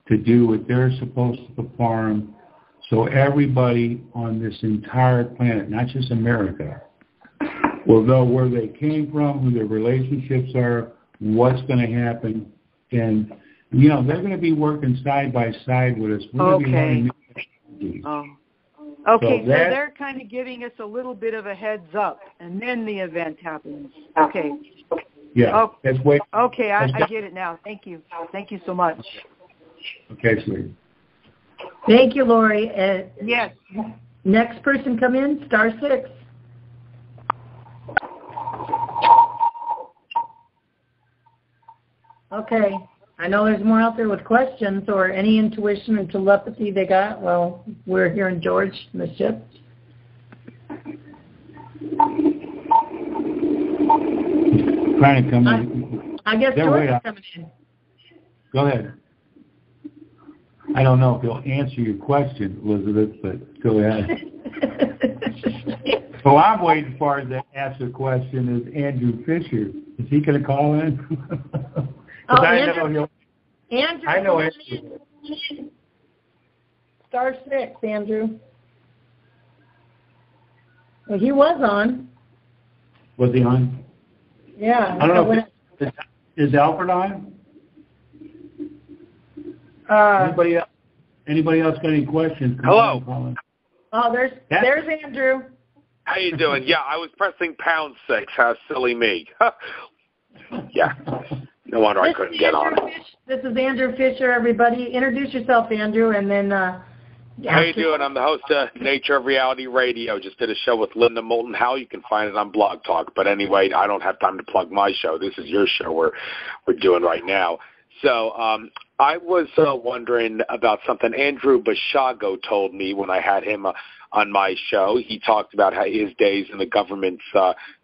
[SPEAKER 2] to do what they're supposed to perform. So everybody on this entire planet, not just America, will know where they came from, who their relationships are, what's going to happen. And, you know, they're going to be working side by side with us. We're going to be learning new technologies.
[SPEAKER 4] Okay, so they're kind of giving us a little bit of a heads up, and then the event happens. Okay.
[SPEAKER 2] Yeah. That's way.
[SPEAKER 4] Okay, I get it now. Thank you. Thank you so much.
[SPEAKER 2] Okay, sweetie.
[SPEAKER 1] Thank you, Lori.
[SPEAKER 4] Yes.
[SPEAKER 1] Next person come in, star 6. Okay. I know there's more out there with questions or any intuition and telepathy they got. Well, we're hearing George in the ship.
[SPEAKER 2] Trying to come in.
[SPEAKER 1] I guess George is coming in.
[SPEAKER 2] Go ahead. I don't know if he'll answer your question, Elizabeth, but go ahead. So I'm waiting for to ask a question is Andrew Fisher. Is he going to call in?
[SPEAKER 1] Andrew.
[SPEAKER 2] I know Andrew.
[SPEAKER 1] Star 6, Andrew. Well, he was on.
[SPEAKER 2] Was he on?
[SPEAKER 1] Yeah.
[SPEAKER 2] I don't know. Is Alfred on? Anybody else got any questions?
[SPEAKER 5] Hello.
[SPEAKER 1] Oh, there's Andrew.
[SPEAKER 5] How you doing? Yeah, I was pressing #6. How silly me. Yeah. No wonder I couldn't get on.
[SPEAKER 1] This is Andrew Fisher, everybody. Introduce yourself, Andrew, and then...
[SPEAKER 5] How you doing? I'm the host of Nature of Reality Radio. Just did a show with Linda Moulton Howe. You can find it on Blog Talk. But anyway, I don't have time to plug my show. This is your show we're doing right now. So I was wondering about something Andrew Bashago told me when I had him on my show. He talked about how his days in the government's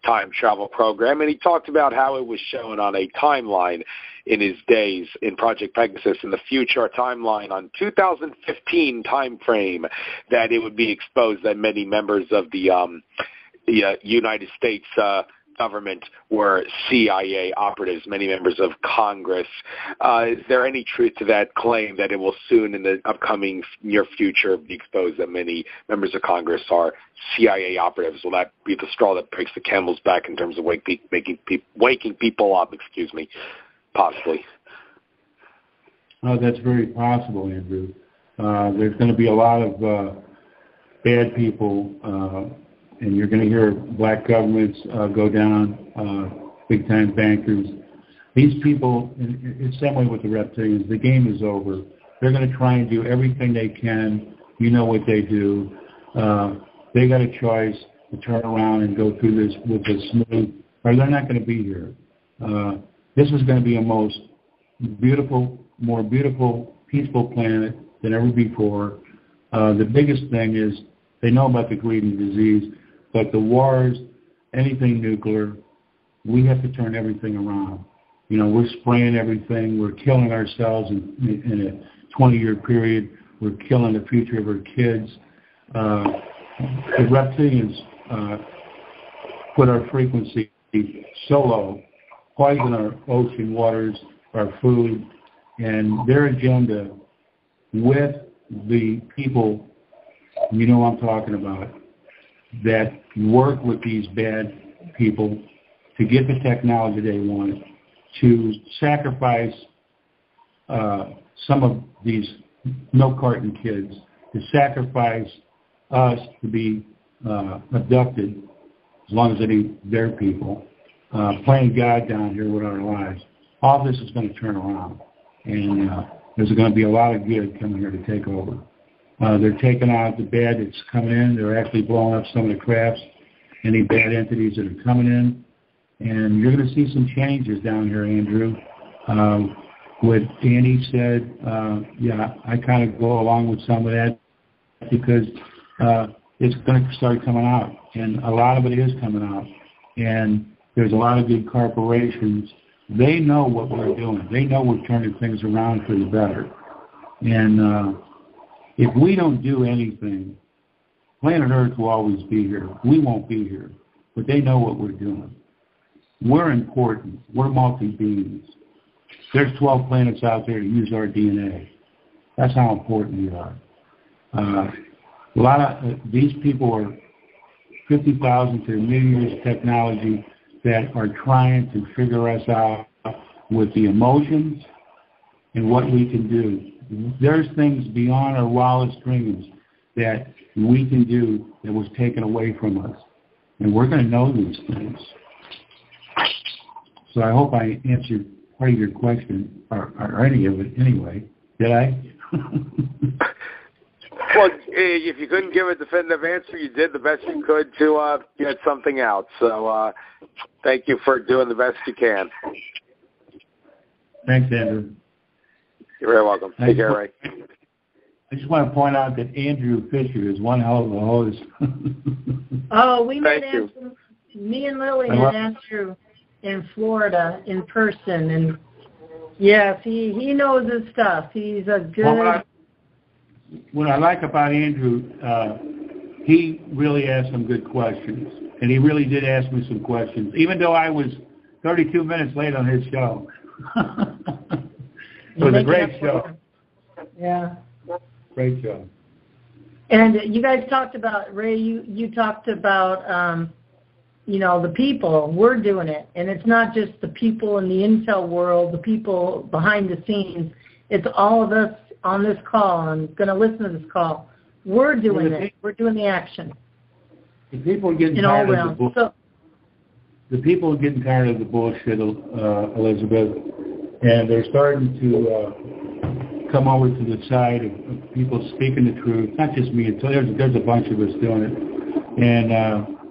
[SPEAKER 5] time travel program, and he talked about how it was shown on a timeline in his days in Project Pegasus in the future, a timeline on 2015 time frame, that it would be exposed that many members of the United States government were CIA operatives, many members of Congress. Is there any truth to that claim that it will soon in the upcoming near future be exposed that many members of Congress are CIA operatives? Will that be the straw that breaks the camel's back in terms of waking people up, possibly?
[SPEAKER 2] Oh, that's very possible, Andrew. There's going to be a lot of bad people and you're going to hear black governments go down, big-time bankers. These people, it's the same way with the reptilians. The game is over. They're going to try and do everything they can. You know what they do. they got a choice to turn around and go through this with a smooth, or they're not going to be here. This is going to be a more beautiful, peaceful planet than ever before. The biggest thing is they know about the greed and disease, but the wars, anything nuclear, we have to turn everything around. You know, we're spraying everything. We're killing ourselves in a 20-year period. We're killing the future of our kids. The reptilians put our frequency so low, poison our ocean waters, our food, and their agenda with the people, you know what I'm talking about, that work with these bad people to get the technology they want, to sacrifice some of these milk carton kids, to sacrifice us to be abducted, as long as it ain't their people, playing God down here with our lives. All this is going to turn around, and there's going to be a lot of good coming here to take over. They're taking out the bad that's coming in. They're actually blowing up some of the crafts, any bad entities that are coming in. And you're going to see some changes down here, Andrew. What Annie said, yeah, I kind of go along with some of that because it's going to start coming out. And a lot of it is coming out. And there's a lot of good corporations. They know what we're doing. They know we're turning things around for the better. And if we don't do anything, planet Earth will always be here. We won't be here. But they know what we're doing. We're important. We're multi-beings. There's 12 planets out there to use our DNA. That's how important we are. A lot of these people are 50,000 to a million years of technology that are trying to figure us out with the emotions and what we can do. There's things beyond our wildest dreams that we can do that was taken away from us. And we're going to know these things. So I hope I answered part of your question, or any of it anyway. Did I?
[SPEAKER 5] Well, if you couldn't give a definitive answer, you did the best you could to get something out. So thank you for doing the best you can.
[SPEAKER 2] Thanks, Andrew.
[SPEAKER 5] You're very welcome. Take care, Ray.
[SPEAKER 2] I just want to point out that Andrew Fisher is one hell of a host.
[SPEAKER 1] Oh, we met Andrew. Me and Lily met Andrew in Florida in person, and yes, he knows his stuff. He's a good.
[SPEAKER 2] What I like about Andrew, he really asked some good questions, and he really did ask me some questions, even though I was 32 minutes late on his show. It was a great show.
[SPEAKER 1] Yeah.
[SPEAKER 2] Great show.
[SPEAKER 1] And you guys talked about, Ray, you talked about, the people. We're doing it. And it's not just the people in the intel world, the people behind the scenes. It's all of us on this call and going to listen to this call. We're doing it. We're doing the action.
[SPEAKER 2] The people are getting tired of the bullshit. The people are getting tired of the bullshit, Elizabeth, and they're starting to come over to the side of people speaking the truth. Not just me. There's a bunch of us doing it. And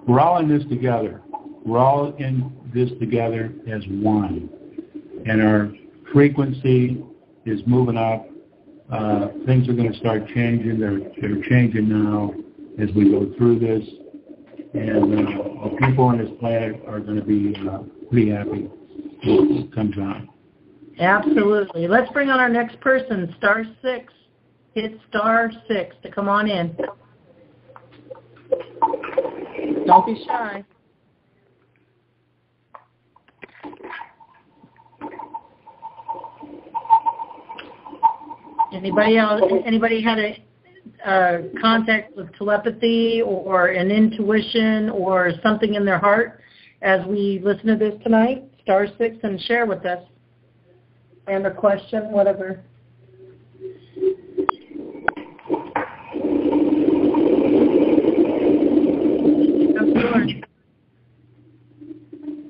[SPEAKER 2] we're all in this together. We're all in this together as one. And our frequency is moving up. Things are going to start changing. They're changing now as we go through this. And the people on this planet are going to be pretty happy when it comes on.
[SPEAKER 1] Absolutely. Let's bring on our next person, star 6. Hit star 6 to come on in. Don't be shy. Anybody else? Anybody had a contact with telepathy or an intuition or something in their heart as we listen to this tonight? Star 6 and share with us. And a question, whatever.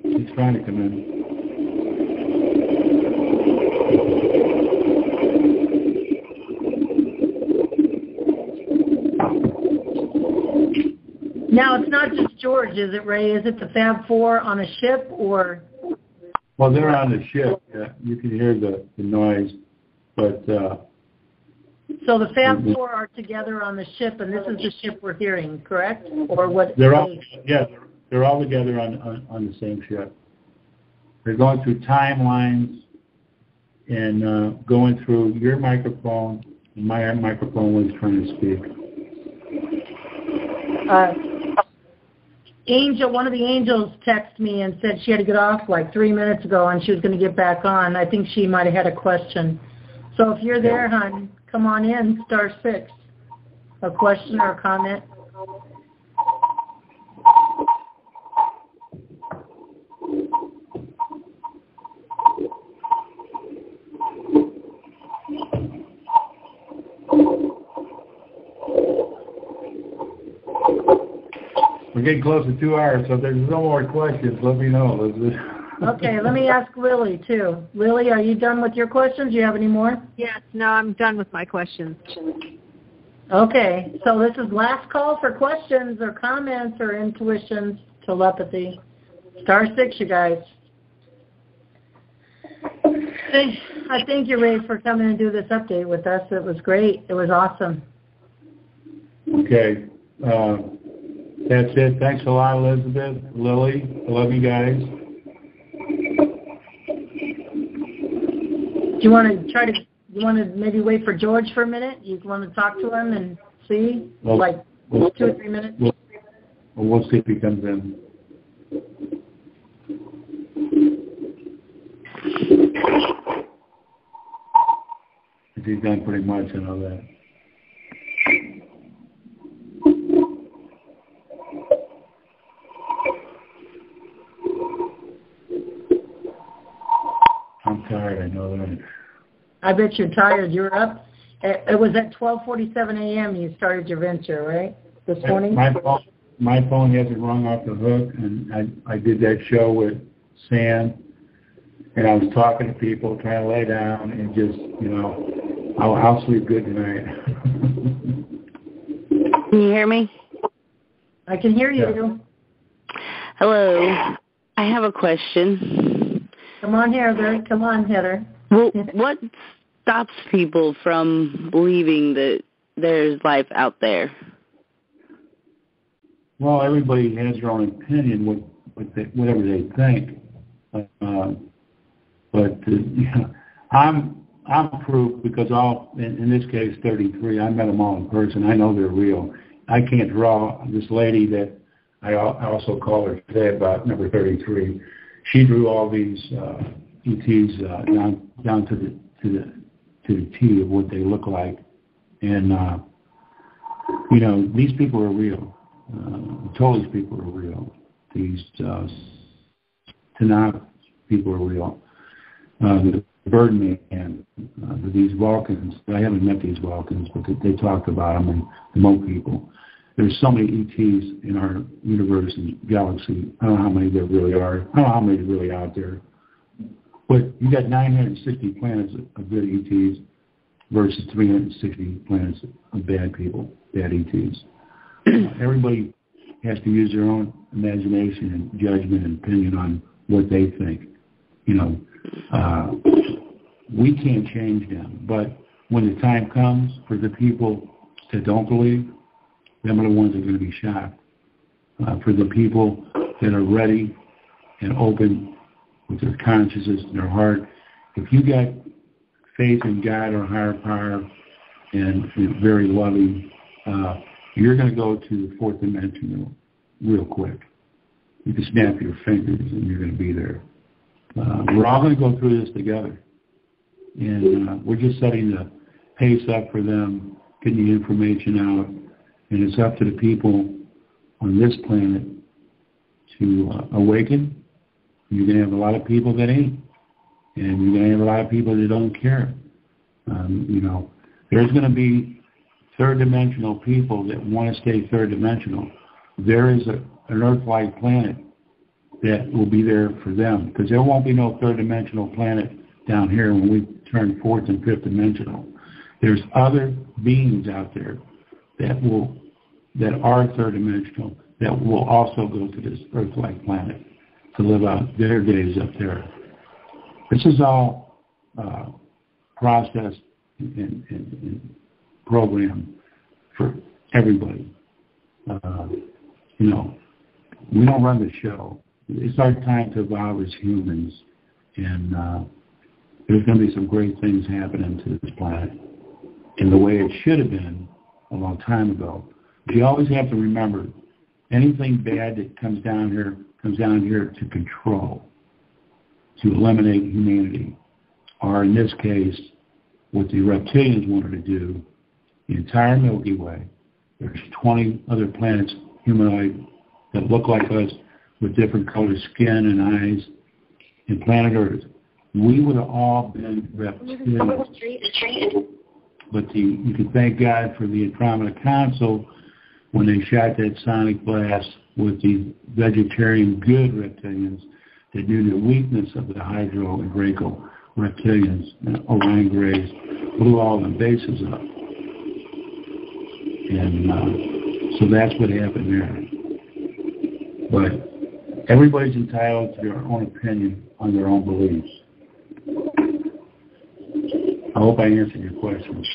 [SPEAKER 2] He's trying to come in.
[SPEAKER 1] Now, it's not just George, is it, Ray? Is it the Fab Four on a ship, or?
[SPEAKER 2] Well, they're on the ship. Yeah. You can hear the noise, but.
[SPEAKER 1] So the Fab Four are together on the ship, and this is the ship we're hearing, correct? Or what?
[SPEAKER 2] They're all together on the same ship. They're going through timelines and going through your microphone and my microphone when he's trying to speak.
[SPEAKER 1] Angel, one of the angels texted me and said she had to get off like 3 minutes ago and she was going to get back on. I think she might have had a question. So if you're there, hon, come on in, *6. A question or a comment?
[SPEAKER 2] We're getting close to 2 hours, so if there's no more questions, let me know, Elizabeth.
[SPEAKER 1] Okay, let me ask Lily, too. Lily, are you done with your questions? Do you have any more?
[SPEAKER 3] Yes, no, I'm done with my questions.
[SPEAKER 1] Okay, so this is last call for questions or comments or intuitions, telepathy. *6, you guys. I thank you, Ray, for coming and do this update with us. It was great. It was awesome.
[SPEAKER 2] Okay. That's it. Thanks a lot, Elizabeth, Lily. I love you guys.
[SPEAKER 1] Do you want to maybe wait for George for a minute? You want to talk to him and see?
[SPEAKER 2] Well,
[SPEAKER 1] 2 or 3 minutes?
[SPEAKER 2] We'll see if he comes in. He's done pretty much, I know that. I'm tired, I know that.
[SPEAKER 1] I bet you're tired. You're up. It was at 12:47 a.m. you started your venture, right? This morning?
[SPEAKER 2] My phone hasn't rung off the hook, and I did that show with Sam, and I was talking to people, trying to lay down, and just, I'll sleep good tonight.
[SPEAKER 6] Can you hear me?
[SPEAKER 1] I can hear you.
[SPEAKER 2] Yeah.
[SPEAKER 6] Hello. I have a question.
[SPEAKER 1] Come on, Heather. Come on, Heather.
[SPEAKER 6] Well, what stops people from believing that there's life out there?
[SPEAKER 2] Well, everybody has their own opinion, whatever they think. I'm proof because in this case, 33, I met them all in person. I know they're real. I can't draw. This lady that I also call her today about number 33. She drew all these ETs down to the T of what they look like, and these people are real. Totally, people are real. These Tanakh people are real. The Birdman, these Vulcans. I haven't met these Vulcans, but they talked about them, and the Mo people. There's so many ETs in our universe and galaxy. I don't know how many there really are. I don't know how many are really out there. But you got 960 planets of good ETs versus 360 planets of bad people, bad ETs. Everybody has to use their own imagination and judgment and opinion on what they think. We can't change them. But when the time comes for the people that don't believe, them are the ones that are going to be shocked. For the people that are ready and open with their consciousness and their heart, if you got faith in God or higher power and very loving, you're going to go to the fourth dimension real quick. You can snap your fingers and you're going to be there. We're all going to go through this together. And we're just setting the pace up for them, getting the information out. And it's up to the people on this planet to awaken. You're going to have a lot of people that ain't. And you're going to have a lot of people that don't care. There's going to be third-dimensional people that want to stay third-dimensional. There is an Earth-like planet that will be there for them, because there won't be no third-dimensional planet down here when we turn fourth and fifth dimensional. There's other beings out there that are third-dimensional that will also go to this Earth-like planet to live out their days up there. This is all processed and programmed for everybody. You know, we don't run the show. It's our time to evolve as humans, and there's going to be some great things happening to this planet in the way it should have been a long time ago. But you always have to remember, anything bad that comes down here to control, to eliminate humanity, or in this case, what the reptilians wanted to do, the entire Milky Way. There's 20 other planets, humanoid, that look like us with different colored skin and eyes, and planet Earth. We would have all been reptilians. But you can thank God for the Andromeda Council when they shot that sonic blast with the vegetarian good reptilians that knew the weakness of the Hydro and Draco reptilians, and Orion Greys, blew all the bases up. And so that's what happened there. But everybody's entitled to their own opinion on their own beliefs. I hope I answered your questions.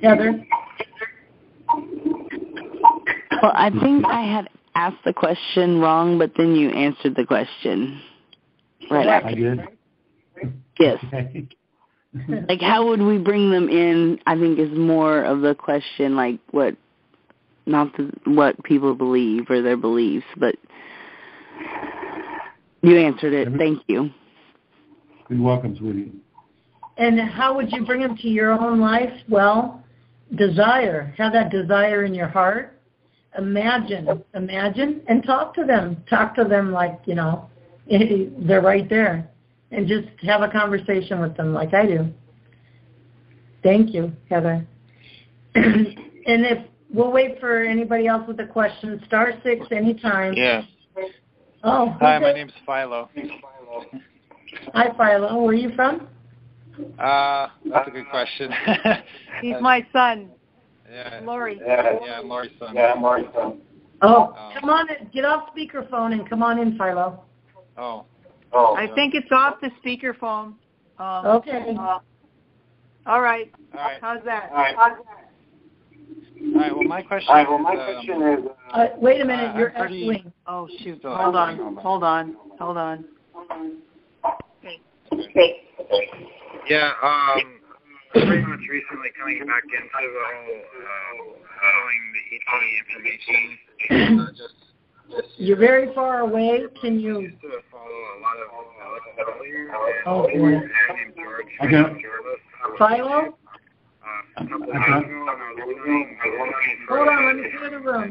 [SPEAKER 1] Heather?
[SPEAKER 6] Well, I think I had asked the question wrong, but then you answered the question. Right.
[SPEAKER 2] I did?
[SPEAKER 6] Yes.
[SPEAKER 2] Okay.
[SPEAKER 6] Like, how would we bring them in, I think, is more of the question, like, what people believe or their beliefs, but you answered it. Thank you.
[SPEAKER 2] You're welcome, sweetie.
[SPEAKER 1] And how would you bring them to your own life? Well, desire. Have that desire in your heart. Imagine, and talk to them. Talk to them like, you know, they're right there. And just have a conversation with them like I do. Thank you, Heather. And if we'll wait for anybody else with a question, *6 anytime.
[SPEAKER 7] Yeah.
[SPEAKER 1] Oh.
[SPEAKER 7] Hi, my name's Philo.
[SPEAKER 1] Hi, Philo. Where are you from?
[SPEAKER 7] That's a good question.
[SPEAKER 4] He's my son.
[SPEAKER 7] Yeah.
[SPEAKER 4] Lori.
[SPEAKER 7] Yeah, I'm Lori's son.
[SPEAKER 1] Oh, come on in. Get off speakerphone and come on in, Philo.
[SPEAKER 7] Oh.
[SPEAKER 4] I think it's off the speakerphone.
[SPEAKER 1] Okay.
[SPEAKER 4] All right. How's that? All
[SPEAKER 7] right. Well, my question is.
[SPEAKER 1] Wait a minute. You're
[SPEAKER 7] pretty...
[SPEAKER 1] echoing.
[SPEAKER 4] Oh shoot! Hold on.
[SPEAKER 7] Yeah. Pretty much recently coming back into the whole following the ET information.
[SPEAKER 1] You're very far away. Can you?
[SPEAKER 7] I used to follow a lot of earlier.
[SPEAKER 1] Oh boy.
[SPEAKER 7] Named George.
[SPEAKER 1] Philo?
[SPEAKER 7] A couple of years ago, and I was wondering.
[SPEAKER 1] Hold on, let me clear the room.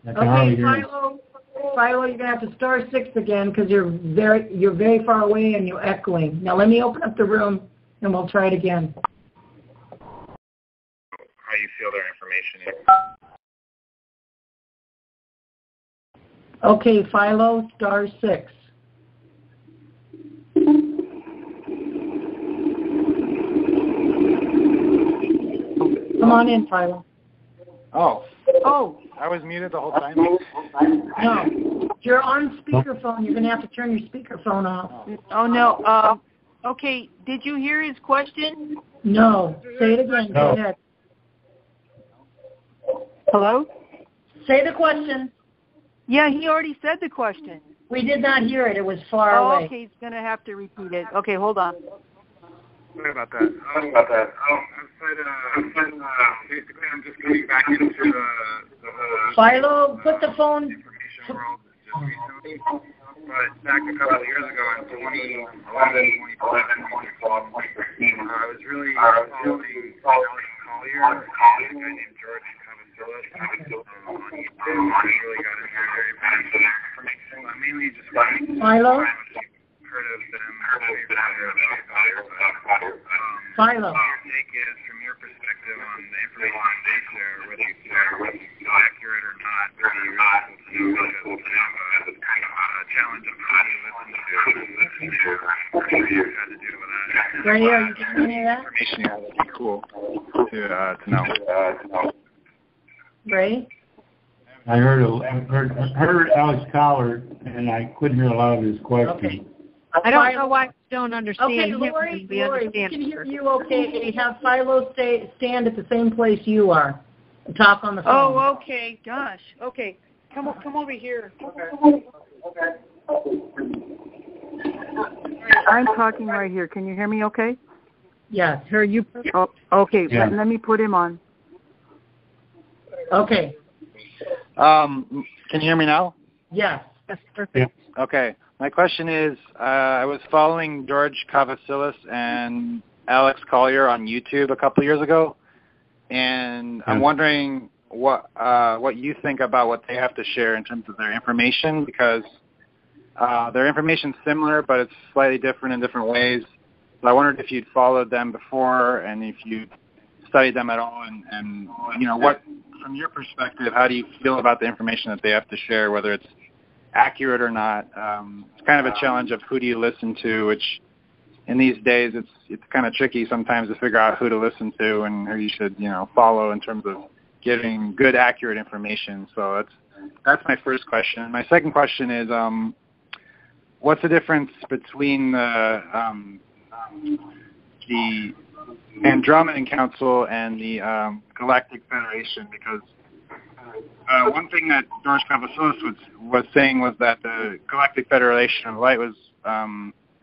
[SPEAKER 1] Okay, Philo, you're gonna have to *6 again because you're very far away and you're echoing. Now let me open up the room and we'll try it again.
[SPEAKER 7] How you feel their information is.
[SPEAKER 1] Okay, Philo, *6. Come on in, Philo.
[SPEAKER 7] Oh, I was muted the whole time?
[SPEAKER 1] No, you're on speakerphone. You're going to have to turn your speakerphone off.
[SPEAKER 4] Oh, no. Okay, did you hear his question?
[SPEAKER 1] No. Say it again.
[SPEAKER 2] No.
[SPEAKER 1] Go ahead.
[SPEAKER 4] Hello?
[SPEAKER 1] Say the question.
[SPEAKER 4] Yeah, he already said the question.
[SPEAKER 1] We did not hear it. It was far away.
[SPEAKER 4] Okay, he's going to have to repeat it. Okay, hold on.
[SPEAKER 7] Sorry about that. Basically, I'm just coming back into the whole...
[SPEAKER 1] Philo, put the phone...
[SPEAKER 7] ...information world just recently. But back a couple of years ago, in 2011, 2012, 2013, I was really following Alex Collier and a guy named George Cavasillas on YouTube. I really got into very bad information. I mainly just
[SPEAKER 1] Philo?
[SPEAKER 7] heard of them.
[SPEAKER 1] Philo.
[SPEAKER 7] What your take is from your perspective on the information they share, whether you feel accurate or not, would be really cool to know because it's kind of a challenge of who you listen to, or what you had to do with that.
[SPEAKER 1] Right here, you can hear that?
[SPEAKER 7] Information would be cool. to know.
[SPEAKER 1] Ray?
[SPEAKER 2] I heard Alex Collar, and I couldn't hear a lot of his questions.
[SPEAKER 1] Okay.
[SPEAKER 3] I don't know why we don't understand
[SPEAKER 1] Okay,
[SPEAKER 3] him.
[SPEAKER 1] Lori,
[SPEAKER 3] We
[SPEAKER 1] we
[SPEAKER 3] understand
[SPEAKER 1] can hear
[SPEAKER 3] her.
[SPEAKER 1] you okay. Have Philo stand at the same place you are and talk on the phone.
[SPEAKER 4] Oh, okay. Gosh. Okay. Come over here. I'm talking right here. Can you hear me okay?
[SPEAKER 1] Yes.
[SPEAKER 3] Her, you.
[SPEAKER 4] Oh, okay.
[SPEAKER 2] Yeah.
[SPEAKER 4] Let me put him on.
[SPEAKER 1] Okay.
[SPEAKER 8] Can you hear me now?
[SPEAKER 1] Yes.
[SPEAKER 3] That's perfect.
[SPEAKER 2] Yeah.
[SPEAKER 8] Okay. My question is, I was following George Kavasilis and Alex Collier on YouTube a couple of years ago, and I'm wondering what you think about what they have to share in terms of their information, because their information's similar, but it's slightly different in different ways. So I wondered if you'd followed them before and if you studied them at all, and what, from your perspective, how do you feel about the information that they have to share, whether it's accurate or not? It's kind of a challenge of who do you listen to, which in these days it's kind of tricky sometimes to figure out who to listen to and who you should follow in terms of giving good, accurate information. So that's my first question. And my second question is, what's the difference between the Andromedan Council and the Galactic Federation? Because one thing that George Kavasilis was saying was that the Galactic Federation of Light was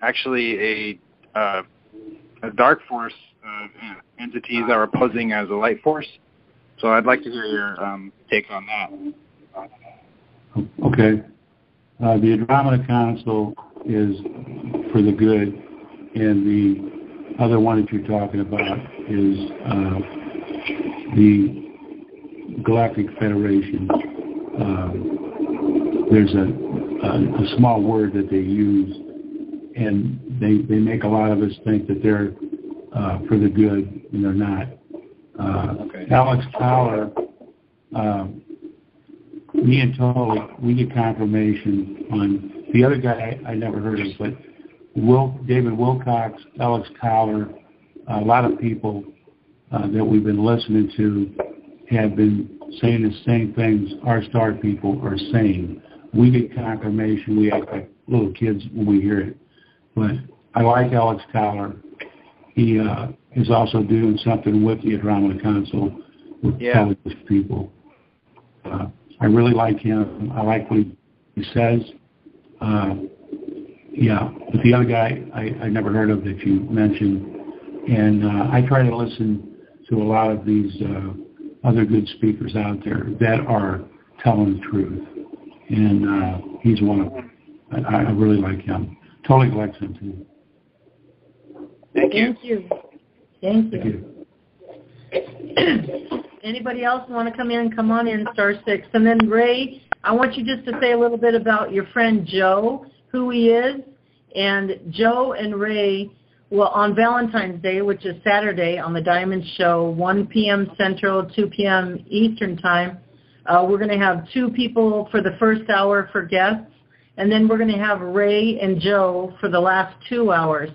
[SPEAKER 8] actually a dark force of entities that were posing as a light force. So I'd like to hear your take on that.
[SPEAKER 2] Okay. The Andromeda Council is for the good, and the other one that you're talking about is the Galactic Federation. There's a small word that they use, and they make a lot of us think that they're for the good, and they're not. Alex Collar, me and Tully, we get confirmation on the other guy I never heard of, but David Wilcox, Alex Collar, a lot of people that we've been listening to have been saying the same things our star people are saying. We get confirmation. We act like little kids when we hear it. But I like Alex Collar. He is also doing something with the Andromeda Council with those people. I really like him. I like what he says. But the other guy I never heard of that you mentioned. And I try to listen to a lot of these other good speakers out there that are telling the truth. And he's one of them. I really like him. Totally likes him too.
[SPEAKER 8] Thank you.
[SPEAKER 1] Thank you. Anybody else want to come in? Come on in, *6. And then Ray, I want you just to say a little bit about your friend Joe, who he is. And Joe and Ray, well, on Valentine's Day, which is Saturday on the Diamond Show, 1 p.m. Central, 2 p.m. Eastern Time, we're going to have 2 people for the first hour for guests, and then we're going to have Ray and Joe for the last 2 hours.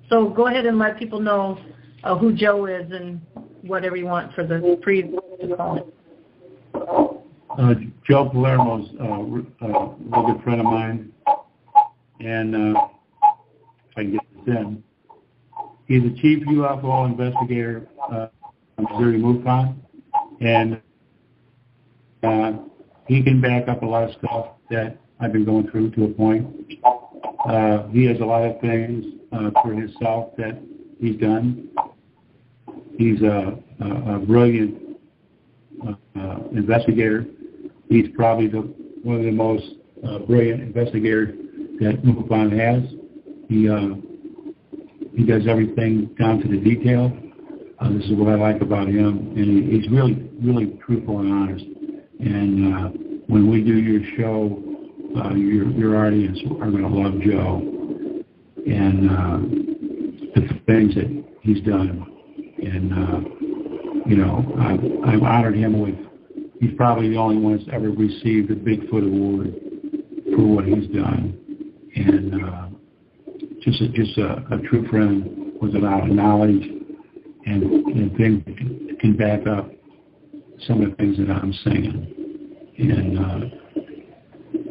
[SPEAKER 1] So go ahead and let people know who Joe is and whatever you want for the pre-call.
[SPEAKER 2] Joe Palermo's a real good friend of mine, and if I can get this in, he's the chief UFO investigator on Missouri MUFON, and he can back up a lot of stuff that I've been going through to a point. He has a lot of things for himself that he's done. He's a brilliant investigator. He's probably one of the most brilliant investigators that MUFON has. He does everything down to the detail. This is what I like about him, and he's really, really truthful and honest. And when we do your show, your audience are going to love Joe and the things that he's done. And I've honored him with. He's probably the only one that's ever received a Bigfoot award for what he's done, and just a true friend with a lot of knowledge and things can back up some of the things that I'm saying. And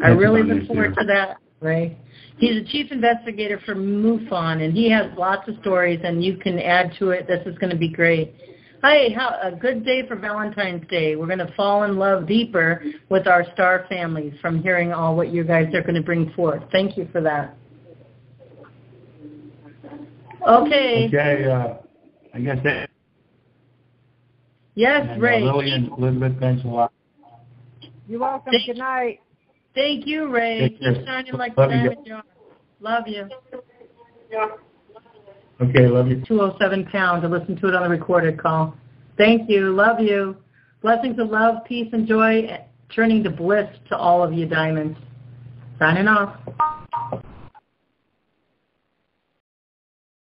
[SPEAKER 1] I really look forward to that, Ray. He's a chief investigator for MUFON, and he has lots of stories, and you can add to it. This is going to be great. Hey, a good day for Valentine's Day. We're going to fall in love deeper with our star families from hearing all what you guys are going to bring forth. Thank you for that. Okay.
[SPEAKER 2] Okay, I guess that.
[SPEAKER 1] Yes,
[SPEAKER 2] and,
[SPEAKER 1] Ray.
[SPEAKER 2] Lily and Elizabeth, thanks a lot.
[SPEAKER 3] You're welcome. Good night.
[SPEAKER 1] Thank you, Ray. Keep shining like the diamond jar. Love you.
[SPEAKER 2] Okay, love you.
[SPEAKER 1] 207 pound to listen to it on the recorded call. Thank you. Love you. Blessings of love, peace, and joy, turning to bliss to all of you diamonds. Signing off.